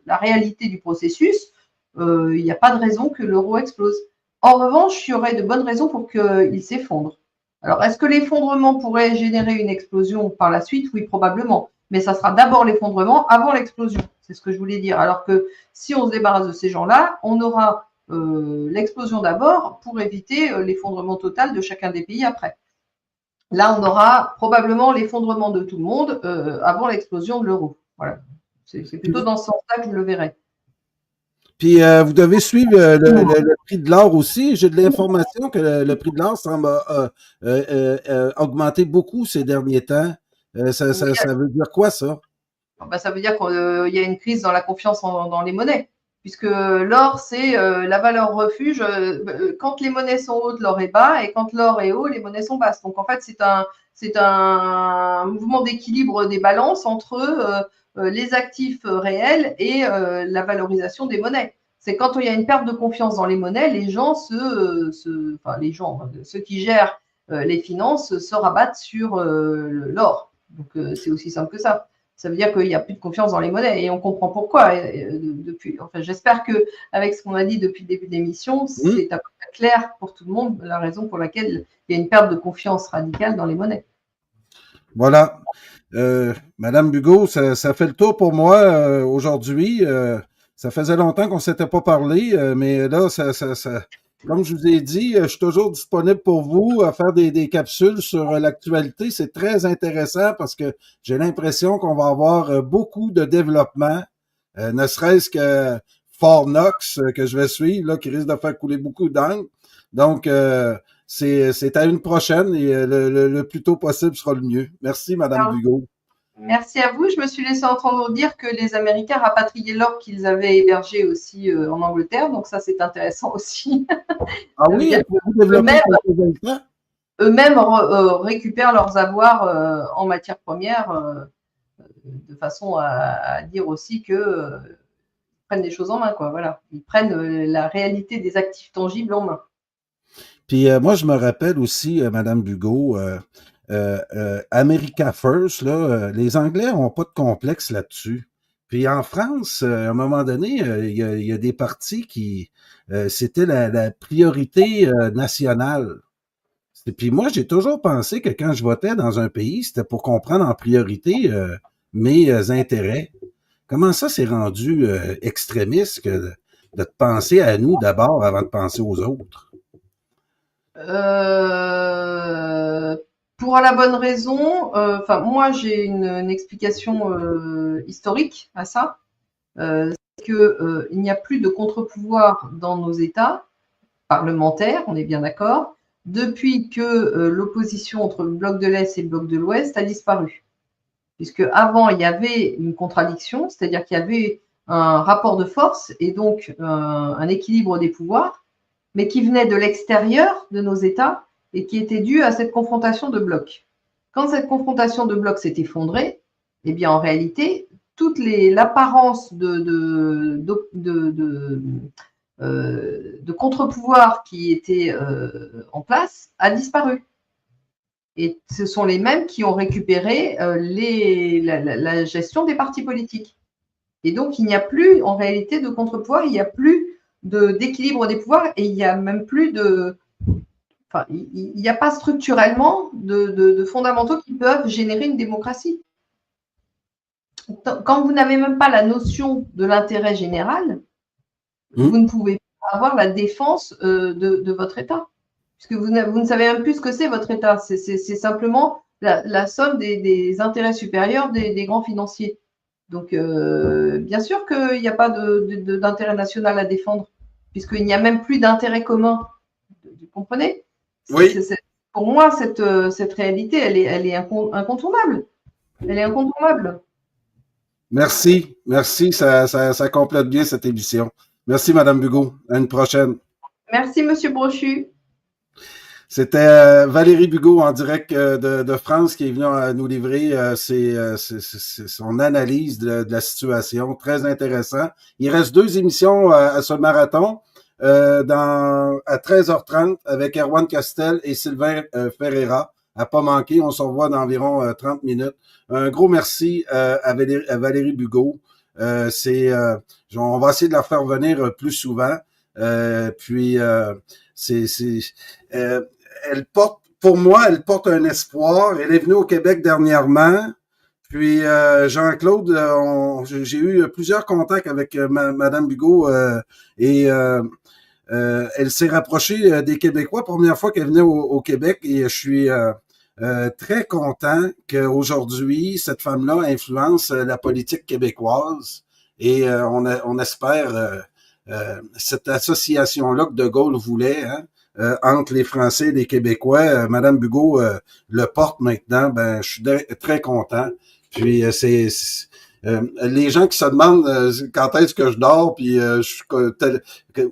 la réalité du processus, il n'y a pas de raison que l'euro explose. En revanche, il y aurait de bonnes raisons pour qu'il s'effondre. Alors, est-ce que l'effondrement pourrait générer une explosion par la suite? Oui, probablement. Mais ça sera d'abord l'effondrement avant l'explosion. C'est ce que je voulais dire. Alors que si on se débarrasse de ces gens-là, on aura l'explosion d'abord pour éviter l'effondrement total de chacun des pays après. Là, on aura probablement l'effondrement de tout le monde avant l'explosion de l'euro. Voilà. C'est plutôt dans ce sens-là que je le verrai. Puis vous devez suivre le prix de l'or aussi. J'ai de l'information que le prix de l'or semble augmenter beaucoup ces derniers temps. Ça veut dire quoi, ça? Ben, ça veut dire qu'il y a une crise dans la confiance dans les monnaies, puisque l'or, c'est la valeur refuge. Quand les monnaies sont hautes, l'or est bas, et quand l'or est haut, les monnaies sont basses. Donc, en fait, c'est un mouvement d'équilibre des balances entre les actifs réels et la valorisation des monnaies. C'est quand il y a une perte de confiance dans les monnaies, les gens ceux qui gèrent les finances se rabattent sur l'or. Donc, c'est aussi simple que ça. Ça veut dire qu'il n'y a plus de confiance dans les monnaies et on comprend pourquoi. J'espère qu'avec ce qu'on a dit depuis le début de l'émission, c'est à peu près clair pour tout le monde la raison pour laquelle il y a une perte de confiance radicale dans les monnaies. Voilà. Madame Bugeaud, ça fait le tour pour moi aujourd'hui. Ça faisait longtemps qu'on ne s'était pas parlé, mais là, comme je vous ai dit, je suis toujours disponible pour vous à faire des capsules sur l'actualité. C'est très intéressant parce que j'ai l'impression qu'on va avoir beaucoup de développement, ne serait-ce que Fort Knox que je vais suivre, là, qui risque de faire couler beaucoup d'encre. Donc, c'est à une prochaine et le plus tôt possible sera le mieux. Merci, Madame Bugeaud. Merci à vous. Je me suis laissé entendre dire que les Américains rapatriaient l'or qu'ils avaient hébergé aussi en Angleterre. Donc ça, c'est intéressant aussi. Ah oui, eux-mêmes récupèrent leurs avoirs en matière première de façon à dire aussi que prennent les choses en main, quoi. Voilà. Ils prennent la réalité des actifs tangibles en main. Puis moi, je me rappelle aussi, Madame Bugeaud, America First, là, les Anglais n'ont pas de complexe là-dessus. Puis en France, à un moment donné, il y a des partis qui c'était la priorité nationale. Puis moi, j'ai toujours pensé que quand je votais dans un pays, c'était pour comprendre en priorité mes intérêts. Comment ça s'est rendu extrémiste que de penser à nous d'abord avant de penser aux autres? Pour la bonne raison, enfin moi j'ai une explication historique à ça. C'est que il n'y a plus de contre-pouvoir dans nos États parlementaires, on est bien d'accord, depuis que l'opposition entre le bloc de l'Est et le bloc de l'Ouest a disparu. Puisque avant il y avait une contradiction, c'est-à-dire qu'il y avait un rapport de force et donc un équilibre des pouvoirs, mais qui venait de l'extérieur de nos États et qui était dû à cette confrontation de blocs. Quand cette confrontation de blocs s'est effondrée, eh bien en réalité, toute l'apparence de contre-pouvoir qui était en place a disparu. Et ce sont les mêmes qui ont récupéré la gestion des partis politiques. Et donc, il n'y a plus, en réalité, de contre-pouvoir, il n'y a plus d'équilibre des pouvoirs et il n'y a même plus de. Enfin, il n'y a pas structurellement de fondamentaux qui peuvent générer une démocratie. Quand vous n'avez même pas la notion de l'intérêt général, vous ne pouvez pas avoir la défense de votre État. Puisque vous ne savez même plus ce que c'est votre État. C'est simplement la somme des intérêts supérieurs des grands financiers. Donc, bien sûr qu'il n'y a pas d'intérêt national à défendre, puisqu'il n'y a même plus d'intérêt commun. Vous comprenez? Oui. Pour moi, cette réalité, elle est incontournable. Elle est incontournable. Merci. Merci. Ça complète bien cette émission. Merci, Madame Bugeaud. À une prochaine. Merci, Monsieur Brochu. C'était Valérie Bugeaud en direct de France qui est venue nous livrer son analyse de la situation. Très intéressant. Il reste 2 émissions à ce marathon. À 13h30 avec Erwan Castel et Sylvain Ferreira. À pas manquer, on se revoit dans environ 30 minutes. Un gros merci à Valérie Bugeaud. On va essayer de la faire venir plus souvent. Pour moi, elle porte un espoir. Elle est venue au Québec dernièrement. Puis Jean-Claude, j'ai eu plusieurs contacts avec Madame Bugeaud et elle s'est rapprochée des Québécois. Première fois qu'elle venait au Québec et je suis très content qu'aujourd'hui, cette femme-là influence la politique québécoise et on espère cette association-là que De Gaulle voulait, hein, entre les Français et les Québécois. Madame Bugeaud le porte maintenant. Ben, je suis très content. Puis les gens qui se demandent quand est-ce que je dors, puis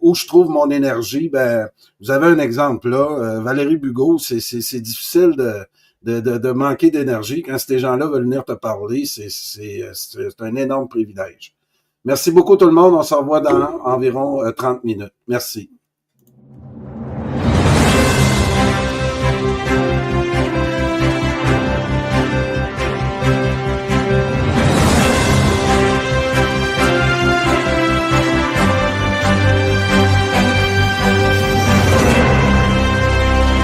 où je trouve mon énergie, ben vous avez un exemple là. Valérie Bugeaud, c'est difficile de manquer d'énergie quand ces gens-là veulent venir te parler. C'est un énorme privilège. Merci beaucoup tout le monde. On se revoit dans environ 30 minutes. Merci.